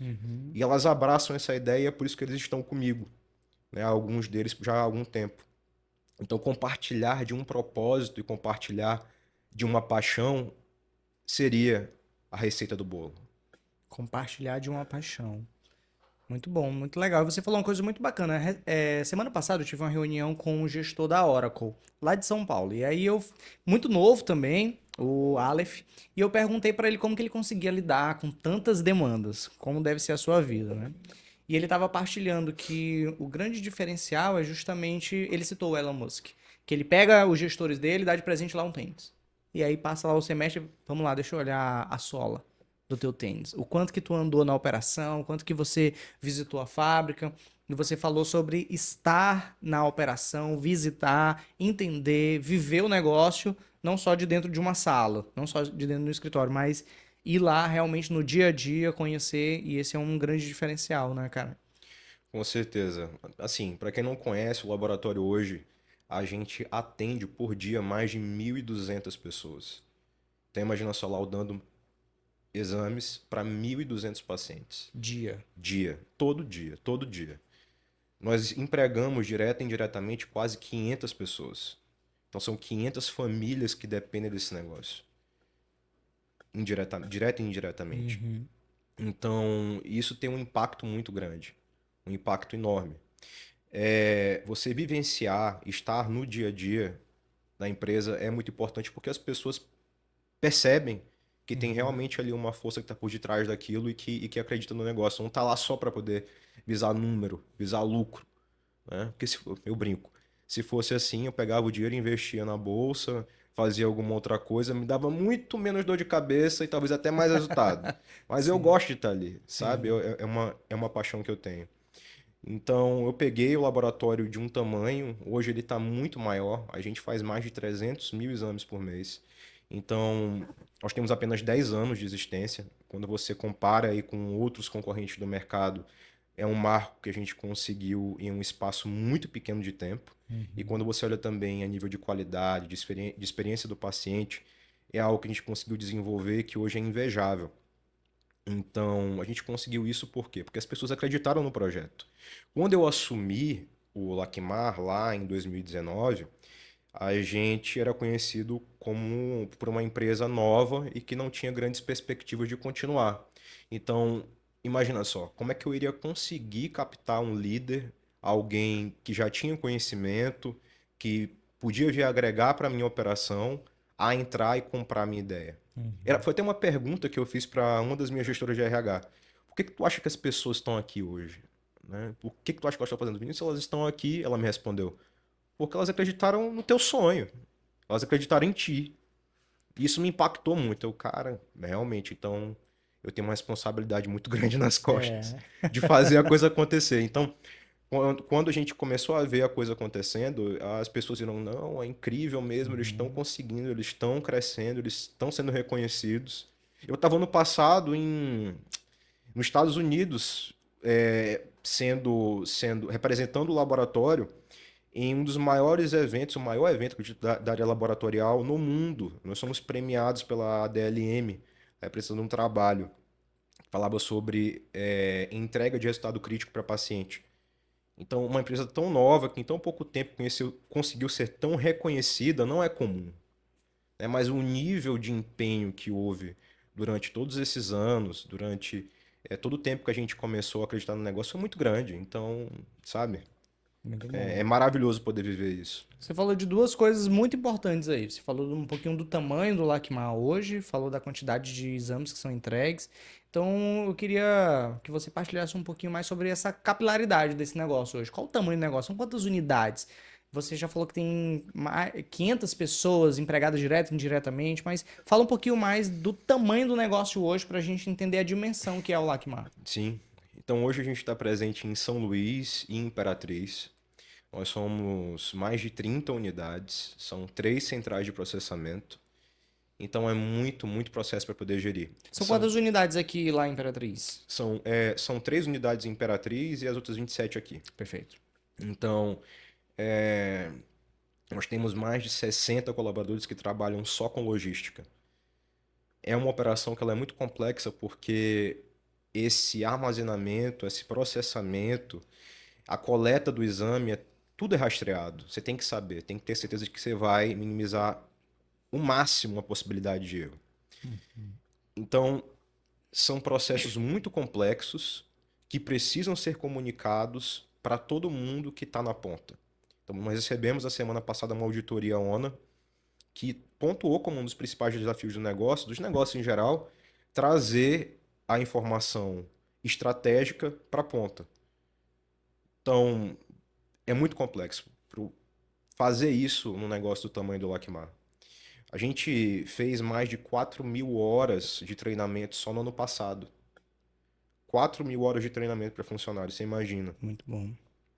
E elas abraçam essa ideia, é por isso que eles estão comigo. Né? Alguns deles já há algum tempo. Então, compartilhar de um propósito e compartilhar de uma paixão seria a receita do bolo. Compartilhar de uma paixão. Muito bom, muito legal. Você falou uma coisa muito bacana. Semana passada eu tive uma reunião com o gestor da Oracle, lá de São Paulo. E aí muito novo também, o Aleph, e eu perguntei para ele como que ele conseguia lidar com tantas demandas, como deve ser a sua vida, né? E ele estava partilhando que o grande diferencial é justamente, ele citou o Elon Musk, que ele pega os gestores dele e dá de presente lá um tênis. E aí passa lá o semestre, vamos lá, deixa eu olhar a sola do teu tênis. O quanto que tu andou na operação, o quanto que você visitou a fábrica, e você falou sobre estar na operação, visitar, entender, viver o negócio, não só de dentro de uma sala, não só de dentro do escritório, mas ir lá realmente no dia a dia, conhecer, e esse é um grande diferencial, né, cara? Com certeza. Assim, para quem não conhece o laboratório hoje, a gente atende por dia mais de 1.200 pessoas. Então imagina só lá eu dando exames para 1.200 pacientes. Dia. Dia, todo dia, todo dia. Nós empregamos direta e indiretamente quase 500 pessoas. Então são 500 famílias que dependem desse negócio. Direta e indiretamente. Uhum. Então isso tem um impacto muito grande. Um impacto enorme. Você vivenciar, estar no dia a dia da empresa é muito importante porque as pessoas percebem que tem realmente ali uma força que está por detrás daquilo e que acredita no negócio. Não está lá só para poder visar número, visar lucro, né? Porque eu brinco. Se fosse assim, eu pegava o dinheiro, investia na bolsa, fazia alguma outra coisa, me dava muito menos dor de cabeça e talvez até mais resultado. Mas eu Sim, gosto de estar ali, sabe? sim. É uma paixão que eu tenho. Então, eu peguei o laboratório de um tamanho, hoje ele está muito maior, a gente faz mais de 300 mil exames por mês. Então, nós temos apenas 10 anos de existência. Quando você compara aí com outros concorrentes do mercado, é um marco que a gente conseguiu em um espaço muito pequeno de tempo. E Uhum. quando você olha também a nível de qualidade, de experiência do paciente, é algo que a gente conseguiu desenvolver que hoje é invejável. Então, a gente conseguiu isso por quê? Porque as pessoas acreditaram no projeto. Quando eu assumi o Lacmar lá em 2019, a gente era conhecido como por uma empresa nova e que não tinha grandes perspectivas de continuar. Então, imagina só, como é que eu iria conseguir captar um líder, alguém que já tinha conhecimento, que podia vir agregar para a minha operação, a entrar e comprar a minha ideia? Foi até uma pergunta que eu fiz para uma das minhas gestoras de RH. Por que que tu acha que as pessoas estão aqui hoje? Né? Por que que tu acha que elas estão fazendo? Vinícius, elas estão aqui, ela me respondeu. Porque elas acreditaram no teu sonho. Elas acreditaram em ti. Isso me impactou muito. Eu, cara, realmente, então eu tenho uma responsabilidade muito grande nas costas É. de fazer a coisa acontecer. Então, quando a gente começou a ver a coisa acontecendo, as pessoas viram, não, é incrível mesmo, eles estão Uhum. conseguindo, eles estão crescendo, eles estão sendo reconhecidos. Eu estava no passado nos Estados Unidos, representando o laboratório em um dos maiores eventos, o maior evento da área laboratorial no mundo. Nós somos premiados pela ADLM, representando um trabalho que falava sobre entrega de resultado crítico para paciente. Então, uma empresa tão nova, que em tão pouco tempo conseguiu ser tão reconhecida, não é comum. Né? Mas o nível de empenho que houve durante todos esses anos, durante todo o tempo que a gente começou a acreditar no negócio, foi muito grande. Então, sabe, Muito é bom. maravilhoso poder viver isso. Você falou de duas coisas muito importantes aí. Você falou um pouquinho do tamanho do Lacmar hoje, falou da quantidade de exames que são entregues. Então, eu queria que você partilhasse um pouquinho mais sobre essa capilaridade desse negócio hoje. Qual o tamanho do negócio? São quantas unidades? Você já falou que tem 500 pessoas empregadas direto e indiretamente, mas fala um pouquinho mais do tamanho do negócio hoje para a gente entender a dimensão que é o Lacmar. Sim. Então, hoje a gente está presente em São Luís e Imperatriz. Nós somos mais de 30 unidades, são 3 centrais de processamento. Então é muito, muito processo para poder gerir. São quantas unidades aqui lá em Imperatriz? São 3 unidades em Imperatriz e as outras 27 aqui. Perfeito. Então, é, nós temos mais de 60 colaboradores que trabalham só com logística. É uma operação que ela é muito complexa porque esse armazenamento, esse processamento, a coleta do exame, tudo é rastreado. Você tem que saber, tem que ter certeza de que você vai minimizar o máximo a possibilidade de erro. Então, são processos muito complexos que precisam ser comunicados para todo mundo que está na ponta. Então, nós recebemos a semana passada uma auditoria ONA que pontuou como um dos principais desafios do negócio, dos negócios em geral, trazer a informação estratégica para a ponta. Então, é muito complexo fazer isso num negócio do tamanho do Lockmar. A gente fez mais de 4.000 horas de treinamento só no ano passado. 4.000 horas de treinamento para funcionários, você imagina. Muito bom.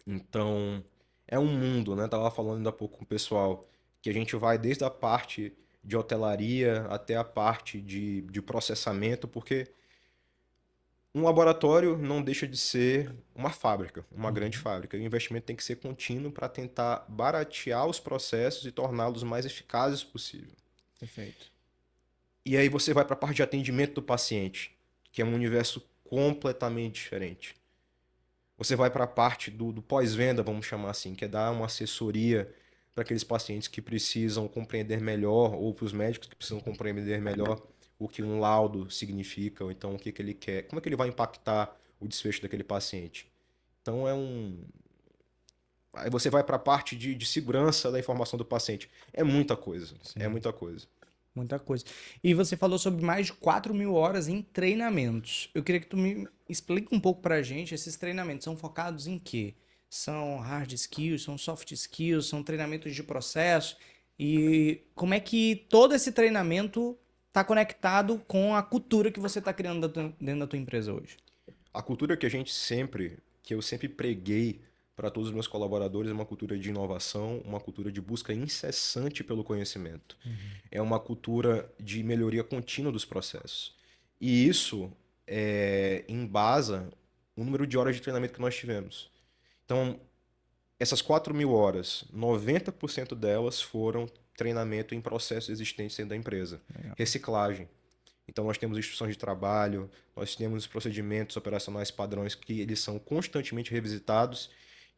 Então, é um mundo, né? Tava falando ainda há pouco com o pessoal, que a gente vai desde a parte de hotelaria até a parte de processamento, porque um laboratório não deixa de ser uma fábrica, uma grande fábrica. E o investimento tem que ser contínuo para tentar baratear os processos e torná-los mais eficazes possível. Perfeito. E aí você vai para a parte de atendimento do paciente, que é um universo completamente diferente. Você vai para a parte do pós-venda, vamos chamar assim, que é dar uma assessoria para aqueles pacientes que precisam compreender melhor, ou para os médicos que precisam compreender melhor o que um laudo significa, ou então o que ele quer, como é que ele vai impactar o desfecho daquele paciente. Então é um. Aí você vai para a parte de segurança da informação do paciente. É muita coisa, é muita coisa. Muita coisa. E você falou sobre mais de 4.000 horas em treinamentos. Eu queria que tu me explique um pouco pra gente, esses treinamentos são focados em quê? São hard skills, são soft skills, são treinamentos de processo? E como é que todo esse treinamento está conectado com a cultura que você está criando dentro da tua empresa hoje? A cultura que eu sempre preguei para todos os meus colaboradores é uma cultura de inovação, uma cultura de busca incessante pelo conhecimento. É uma cultura de melhoria contínua dos processos. E isso embasa o número de horas de treinamento que nós tivemos. Então, essas 4.000 horas, 90% delas foram treinamento em processos existentes dentro da empresa. Legal. Reciclagem. Então, nós temos instruções de trabalho, nós temos procedimentos operacionais padrões que eles são constantemente revisitados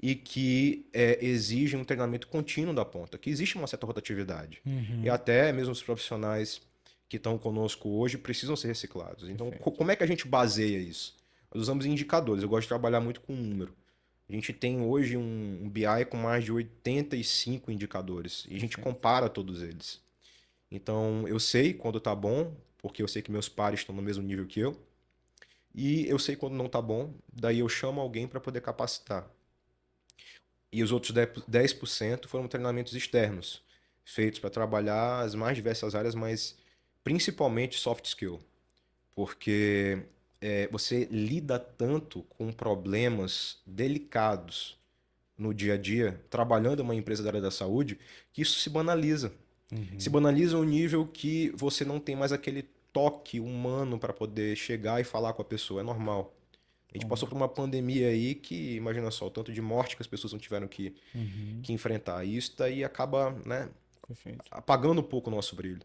e que exigem um treinamento contínuo da ponta, que existe uma certa rotatividade. E até mesmo os profissionais que estão conosco hoje precisam ser reciclados. Então, como é que a gente baseia isso? Nós usamos indicadores, eu gosto de trabalhar muito com número. A gente tem hoje um BI com mais de 85 indicadores e a gente compara todos eles. Então, eu sei quando está bom, porque eu sei que meus pares estão no mesmo nível que eu, e eu sei quando não está bom, daí eu chamo alguém para poder capacitar. E os outros 10% foram treinamentos externos, feitos para trabalhar as mais diversas áreas, mas principalmente soft skill. Porque você lida tanto com problemas delicados no dia a dia, trabalhando em uma empresa da área da saúde, que isso se banaliza. Se banaliza um nível que você não tem mais aquele toque humano para poder chegar e falar com a pessoa. É normal. A gente passou por uma pandemia aí que, imagina só, o tanto de morte que as pessoas não tiveram que enfrentar. E isso daí acaba, né, apagando um pouco o nosso brilho.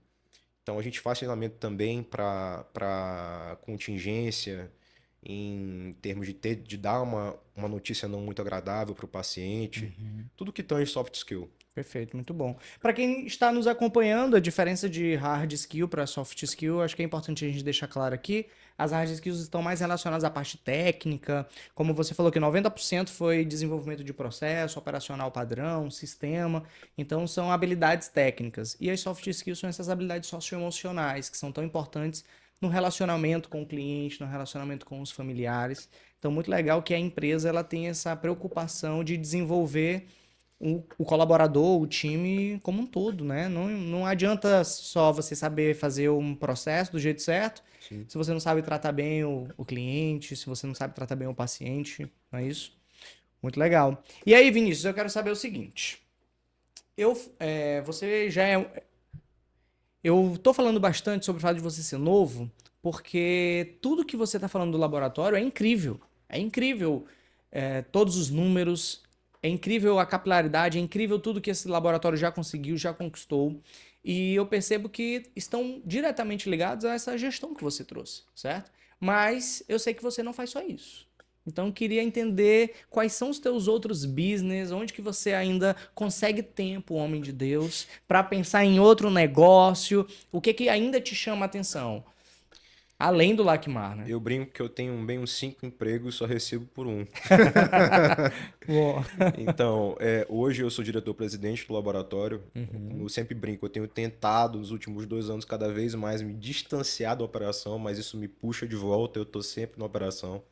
Então a gente faz treinamento também para contingência, em termos de dar uma notícia não muito agradável para o paciente. Tudo que tange soft skill. Perfeito, muito bom. Para quem está nos acompanhando, a diferença de hard skill para soft skill, acho que é importante a gente deixar claro aqui. As hard skills estão mais relacionadas à parte técnica, como você falou que 90% foi desenvolvimento de processo, operacional padrão, sistema, então são habilidades técnicas. E as soft skills são essas habilidades socioemocionais, que são tão importantes no relacionamento com o cliente, no relacionamento com os familiares. Então, muito legal que a empresa ela tem essa preocupação de desenvolver o colaborador, o time como um todo, né? Não adianta só você saber fazer um processo do jeito certo, se você não sabe tratar bem o cliente, se você não sabe tratar bem o paciente, não é isso? Muito legal. E aí, Vinícius, eu quero saber o seguinte. Você já é... Eu tô falando bastante sobre o fato de você ser novo, porque tudo que você tá falando do laboratório é incrível. É incrível todos os números, é incrível a capilaridade, é incrível tudo que esse laboratório já conseguiu, já conquistou. E eu percebo que estão diretamente ligados a essa gestão que você trouxe, certo? Mas eu sei que você não faz só isso. Então eu queria entender quais são os teus outros business, onde que você ainda consegue tempo, homem de Deus, para pensar em outro negócio, o que que ainda te chama a atenção? Além do Lacmar, né? Eu brinco que eu tenho bem uns 5 empregos, só recebo por um. Uou. Então, hoje eu sou diretor-presidente do laboratório. Como eu sempre brinco, eu tenho tentado nos últimos 2 anos cada vez mais me distanciar da operação, mas isso me puxa de volta, eu estou sempre na operação,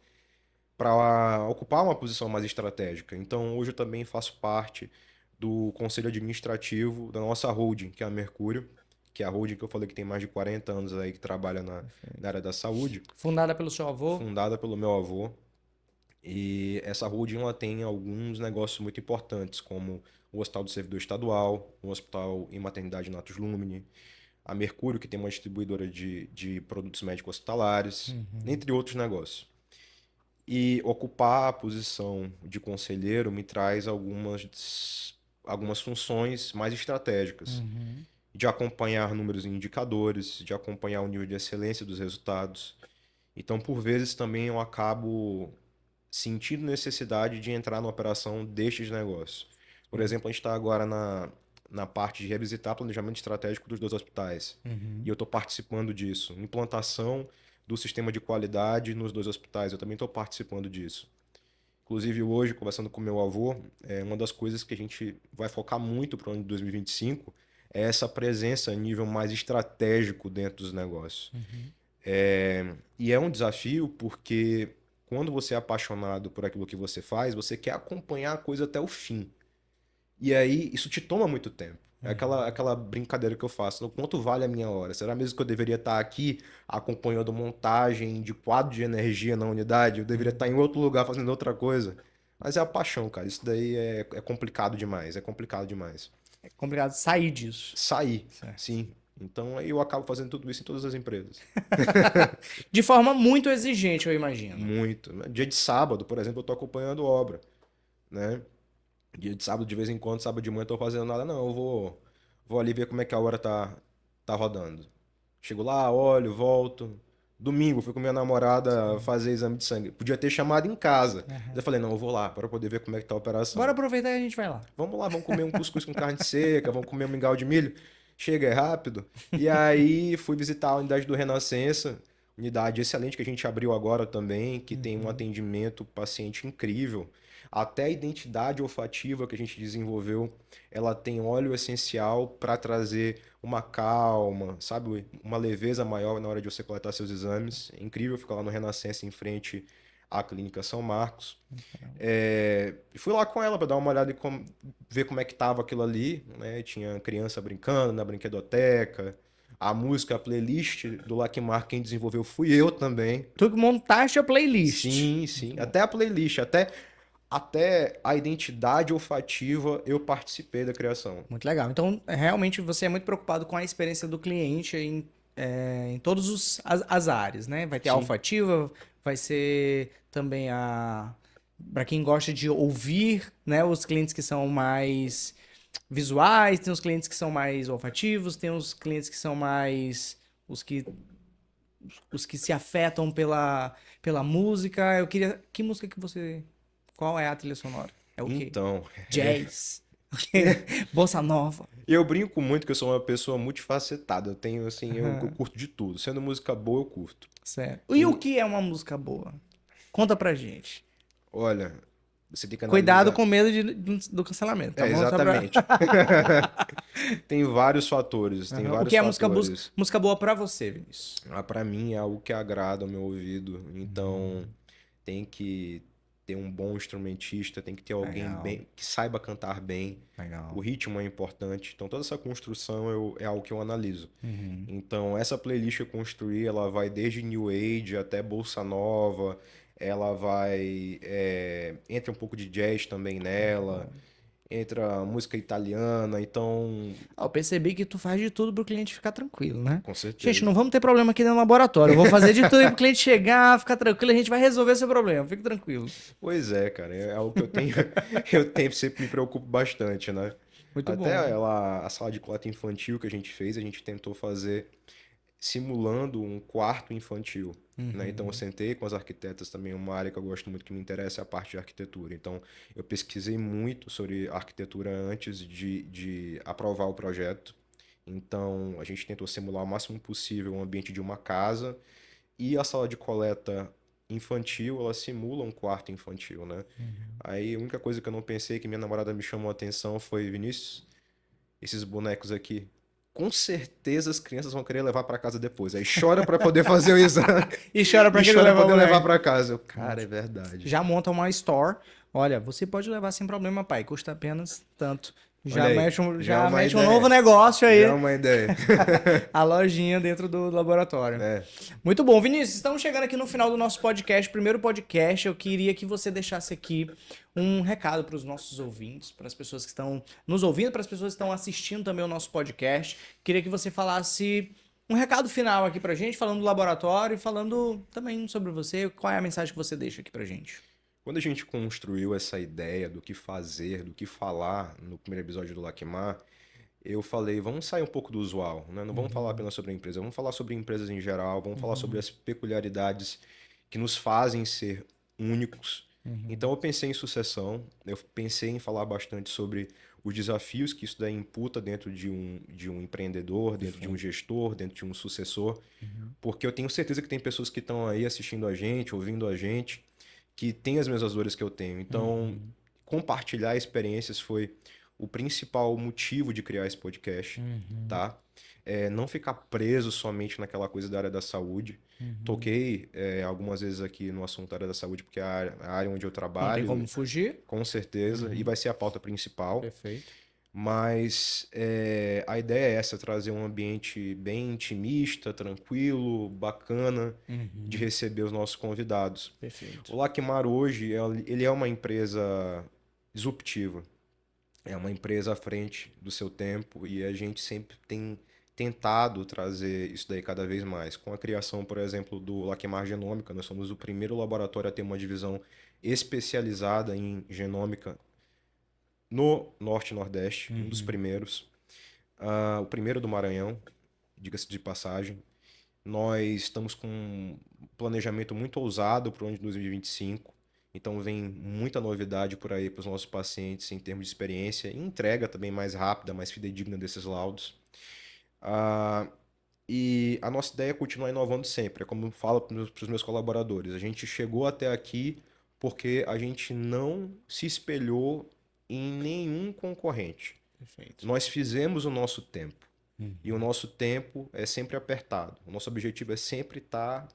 para ocupar uma posição mais estratégica. Então, hoje eu também faço parte do conselho administrativo da nossa holding, que é a Mercúrio, que é a holding que eu falei que tem mais de 40 anos aí, que trabalha na área da saúde, Fundada pelo seu avô? fundada pelo meu avô. E essa holding ela tem alguns negócios muito importantes, como o Hospital do Servidor Estadual, o Hospital e Maternidade Natus Lumine, a Mercúrio, que tem uma distribuidora de produtos médicos hospitalares, entre outros negócios. E ocupar a posição de conselheiro me traz algumas funções mais estratégicas, de acompanhar números e indicadores, de acompanhar o nível de excelência dos resultados. Então, por vezes, também eu acabo sentindo necessidade de entrar na operação destes negócios. Por exemplo, a gente está agora na parte de revisitar planejamento estratégico dos 2 hospitais. E eu estou participando disso. Implantação do sistema de qualidade nos 2 hospitais. Eu também estou participando disso. Inclusive, hoje, conversando com meu avô, uma das coisas que a gente vai focar muito para o ano de 2025 é essa presença a nível mais estratégico dentro dos negócios. E é um desafio porque quando você é apaixonado por aquilo que você faz, você quer acompanhar a coisa até o fim. E aí, isso te toma muito tempo. É aquela brincadeira que eu faço. O quanto vale a minha hora? Será mesmo que eu deveria estar aqui acompanhando montagem de quadro de energia na unidade? Eu deveria estar em outro lugar fazendo outra coisa? Mas é a paixão, cara. Isso daí é complicado demais. É complicado demais. É complicado sair disso. Sair, Certo. sim. Então, aí eu acabo fazendo tudo isso em todas as empresas. De forma muito exigente, eu imagino. Muito. Dia de sábado, por exemplo, eu tô acompanhando obra, né? Dia de sábado, de vez em quando, sábado de manhã, eu tô fazendo nada, não. Eu vou ali ver como é que a hora tá rodando. Chego lá, olho, volto. Domingo, fui com minha namorada fazer exame de sangue. Podia ter chamado em casa. Mas eu falei, não, eu vou lá para poder ver como é que tá a operação. Bora aproveitar e a gente vai lá. Vamos lá, vamos comer um cuscuz com carne seca, vamos comer um mingau de milho. Chega, é rápido. E aí fui visitar a unidade do Renascença, unidade excelente que a gente abriu agora também, que tem um atendimento paciente incrível. Até a identidade olfativa que a gente desenvolveu, ela tem óleo essencial para trazer uma calma, sabe, uma leveza maior na hora de você coletar seus exames. É incrível ficar lá no Renascença em frente à Clínica São Marcos. Fui lá com ela para dar uma olhada e ver como é que tava aquilo ali, né? Tinha criança brincando na brinquedoteca. A música, a playlist do Lacmar, quem desenvolveu fui eu também. Tu que montaste a playlist. Sim, sim. Até a playlist, até a identidade olfativa eu participei da criação. Muito legal. Então, realmente, você é muito preocupado com a experiência do cliente em todas as áreas, né? Vai ter a Sim. olfativa, vai ser também para quem gosta de ouvir, né? Os clientes que são mais visuais, tem os clientes que são mais olfativos, tem os clientes que são mais os que se afetam pela música. Eu queria. Que música que você. Qual é a trilha sonora? É o quê? Então, Jazz. Bossa nova. eu brinco muito que eu sou uma pessoa multifacetada. Eu tenho, assim, eu curto de tudo. Sendo música boa, eu curto. Certo. E o que é uma música boa? Conta pra gente. Olha, você tem que Cuidado analisar. com medo do cancelamento, tá bom? Exatamente. Tem vários fatores, tem O vários que é fatores. música boa pra você, Vinícius? Para mim é algo que agrada ao meu ouvido. Então, tem que ter um bom instrumentista, tem que ter alguém Legal. bem que saiba cantar bem. Legal. O ritmo é importante. Então, toda essa construção é algo que eu analiso. Então, essa playlist que eu construí, ela vai desde New Age até Bossa Nova. Ela vai... entra um pouco de jazz também nela. Entra música italiana. Então, Eu percebi que tu faz de tudo pro cliente ficar tranquilo, né? com certeza. Gente, não vamos ter problema aqui no laboratório. Eu vou fazer de tudo aí pro cliente chegar, ficar tranquilo, a gente vai resolver seu problema. Fique tranquilo. Pois é, cara, é algo que eu tenho, sempre me preocupo bastante, né? Muito bom. Até a sala de coleta infantil que a gente fez, a gente tentou fazer simulando um quarto infantil, né? Então eu sentei com as arquitetas também, uma área que eu gosto muito, que me interessa é a parte de arquitetura. Então eu pesquisei muito sobre arquitetura antes de aprovar o projeto. Então a gente tentou simular o máximo possível o ambiente de uma casa E a sala de coleta infantil, ela simula um quarto infantil, né? Aí a única coisa que eu não pensei, que minha namorada me chamou a atenção foi, Vinícius, esses bonecos aqui, com certeza as crianças vão querer levar para casa depois. Aí chora para poder fazer o exame E chora pra e que chora para levar o poder levar boneco. para casa. Eu, cara, é verdade. Já monta uma store. Olha, você pode levar sem problema, pai. Custa apenas tanto. Já Olha aí, mexe um, já é uma mexe um ideia. novo negócio aí. Já é uma ideia. A lojinha dentro do laboratório. É. Muito bom. Vinícius, estamos chegando aqui no final do nosso podcast, primeiro podcast. Eu queria que você deixasse aqui um recado para os nossos ouvintes, para as pessoas que estão nos ouvindo, para as pessoas que estão assistindo também o nosso podcast. Queria que você falasse um recado final aqui pra gente, falando do laboratório e falando também sobre você. Qual é a mensagem que você deixa aqui pra gente? Quando a gente construiu essa ideia do que fazer, do que falar no primeiro episódio do Laquimar, eu falei, vamos sair um pouco do usual, né? Não vamos falar apenas sobre a empresa, vamos falar sobre empresas em geral, vamos falar sobre as peculiaridades que nos fazem ser únicos. Então eu pensei em sucessão, eu pensei em falar bastante sobre os desafios que isso daí imputa dentro de um empreendedor, dentro de um gestor, dentro de um sucessor, porque eu tenho certeza que tem pessoas que estão aí assistindo a gente, ouvindo a gente, que têm as mesmas dores que eu tenho. Então, compartilhar experiências foi o principal motivo de criar esse podcast, tá? Não ficar preso somente naquela coisa da área da saúde. Toquei algumas vezes aqui no assunto da área da saúde, porque é a área onde eu Não trabalho. tem como fugir. Com certeza, e vai ser a pauta principal. Perfeito. Mas a ideia é essa, trazer um ambiente bem intimista, tranquilo, bacana, de receber os nossos convidados. Perfeito. O Laquimar hoje, ele é uma empresa disruptiva. É uma empresa à frente do seu tempo e a gente sempre tem tentado trazer isso daí cada vez mais. Com a criação, por exemplo, do Laquimar Genômica, nós somos o primeiro laboratório a ter uma divisão especializada em genômica no Norte e Nordeste, um dos primeiros. O primeiro do Maranhão, diga-se de passagem. Nós estamos com um planejamento muito ousado para o ano de 2025. Então vem muita novidade por aí para os nossos pacientes em termos de experiência e entrega também mais rápida, mais fidedigna desses laudos. E a nossa ideia é continuar inovando sempre. É como eu falo para os meus colaboradores. A gente chegou até aqui porque a gente não se espelhou em nenhum concorrente. Perfeito. Nós fizemos o nosso tempo. E o nosso tempo é sempre apertado. O nosso objetivo é sempre estar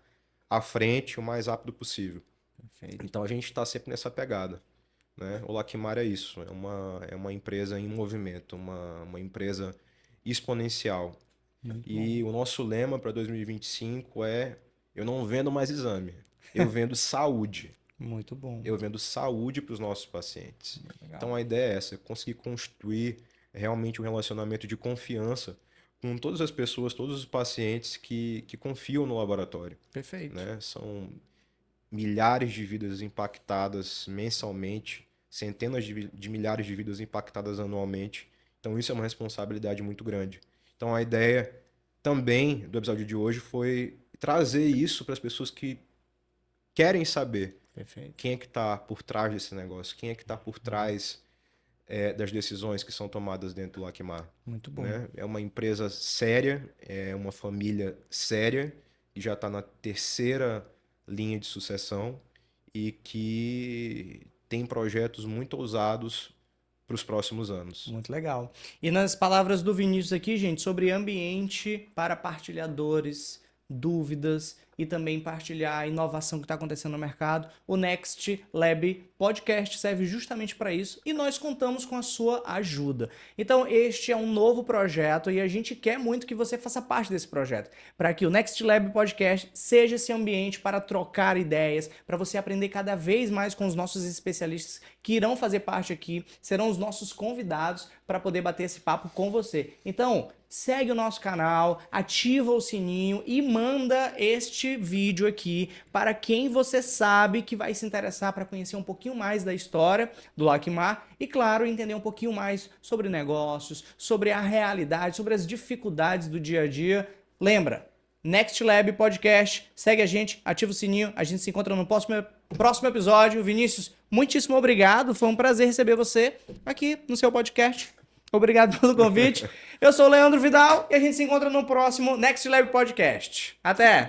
à frente o mais rápido possível. Perfeito. Então a gente está sempre nessa pegada, né? O Laquimar é isso, é uma empresa em movimento, uma empresa exponencial. E o nosso lema para 2025 é: eu não vendo mais exame, eu vendo saúde. Muito bom. Eu vendo saúde para os nossos pacientes. Legal. Então a ideia é essa, é conseguir construir realmente um relacionamento de confiança com todas as pessoas, todos os pacientes que confiam no laboratório, Perfeito. né? São milhares de vidas impactadas mensalmente, centenas de milhares de vidas impactadas anualmente. Então isso é uma responsabilidade muito grande. Então a ideia também do episódio de hoje foi trazer isso para as pessoas que querem saber Perfeito. quem é que está por trás desse negócio, quem é que está por trás das decisões que são tomadas dentro do Laquimar. Muito bom. Né? É uma empresa séria, é uma família séria, que já está na terceira linha de sucessão e que tem projetos muito ousados para os próximos anos. Muito legal. E nas palavras do Vinícius aqui, gente, sobre ambiente para partilhadores, dúvidas e também partilhar a inovação que está acontecendo no mercado, o Next Lab Podcast serve justamente para isso e nós contamos com a sua ajuda. Então este é um novo projeto e a gente quer muito que você faça parte desse projeto, para que o Next Lab Podcast seja esse ambiente para trocar ideias, para você aprender cada vez mais com os nossos especialistas que irão fazer parte aqui, serão os nossos convidados para poder bater esse papo com você. Então, segue o nosso canal, ativa o sininho e manda este vídeo aqui para quem você sabe que vai se interessar para conhecer um pouquinho mais da história do Laquimar e, claro, entender um pouquinho mais sobre negócios, sobre a realidade, sobre as dificuldades do dia a dia. Lembra, Next Lab Podcast, segue a gente, ativa o sininho, a gente se encontra no próximo episódio. Vinícius, muitíssimo obrigado, foi um prazer receber você aqui no seu podcast. Obrigado pelo convite. Eu sou o Leandro Vidal e a gente se encontra no próximo Next Lab Podcast. Até!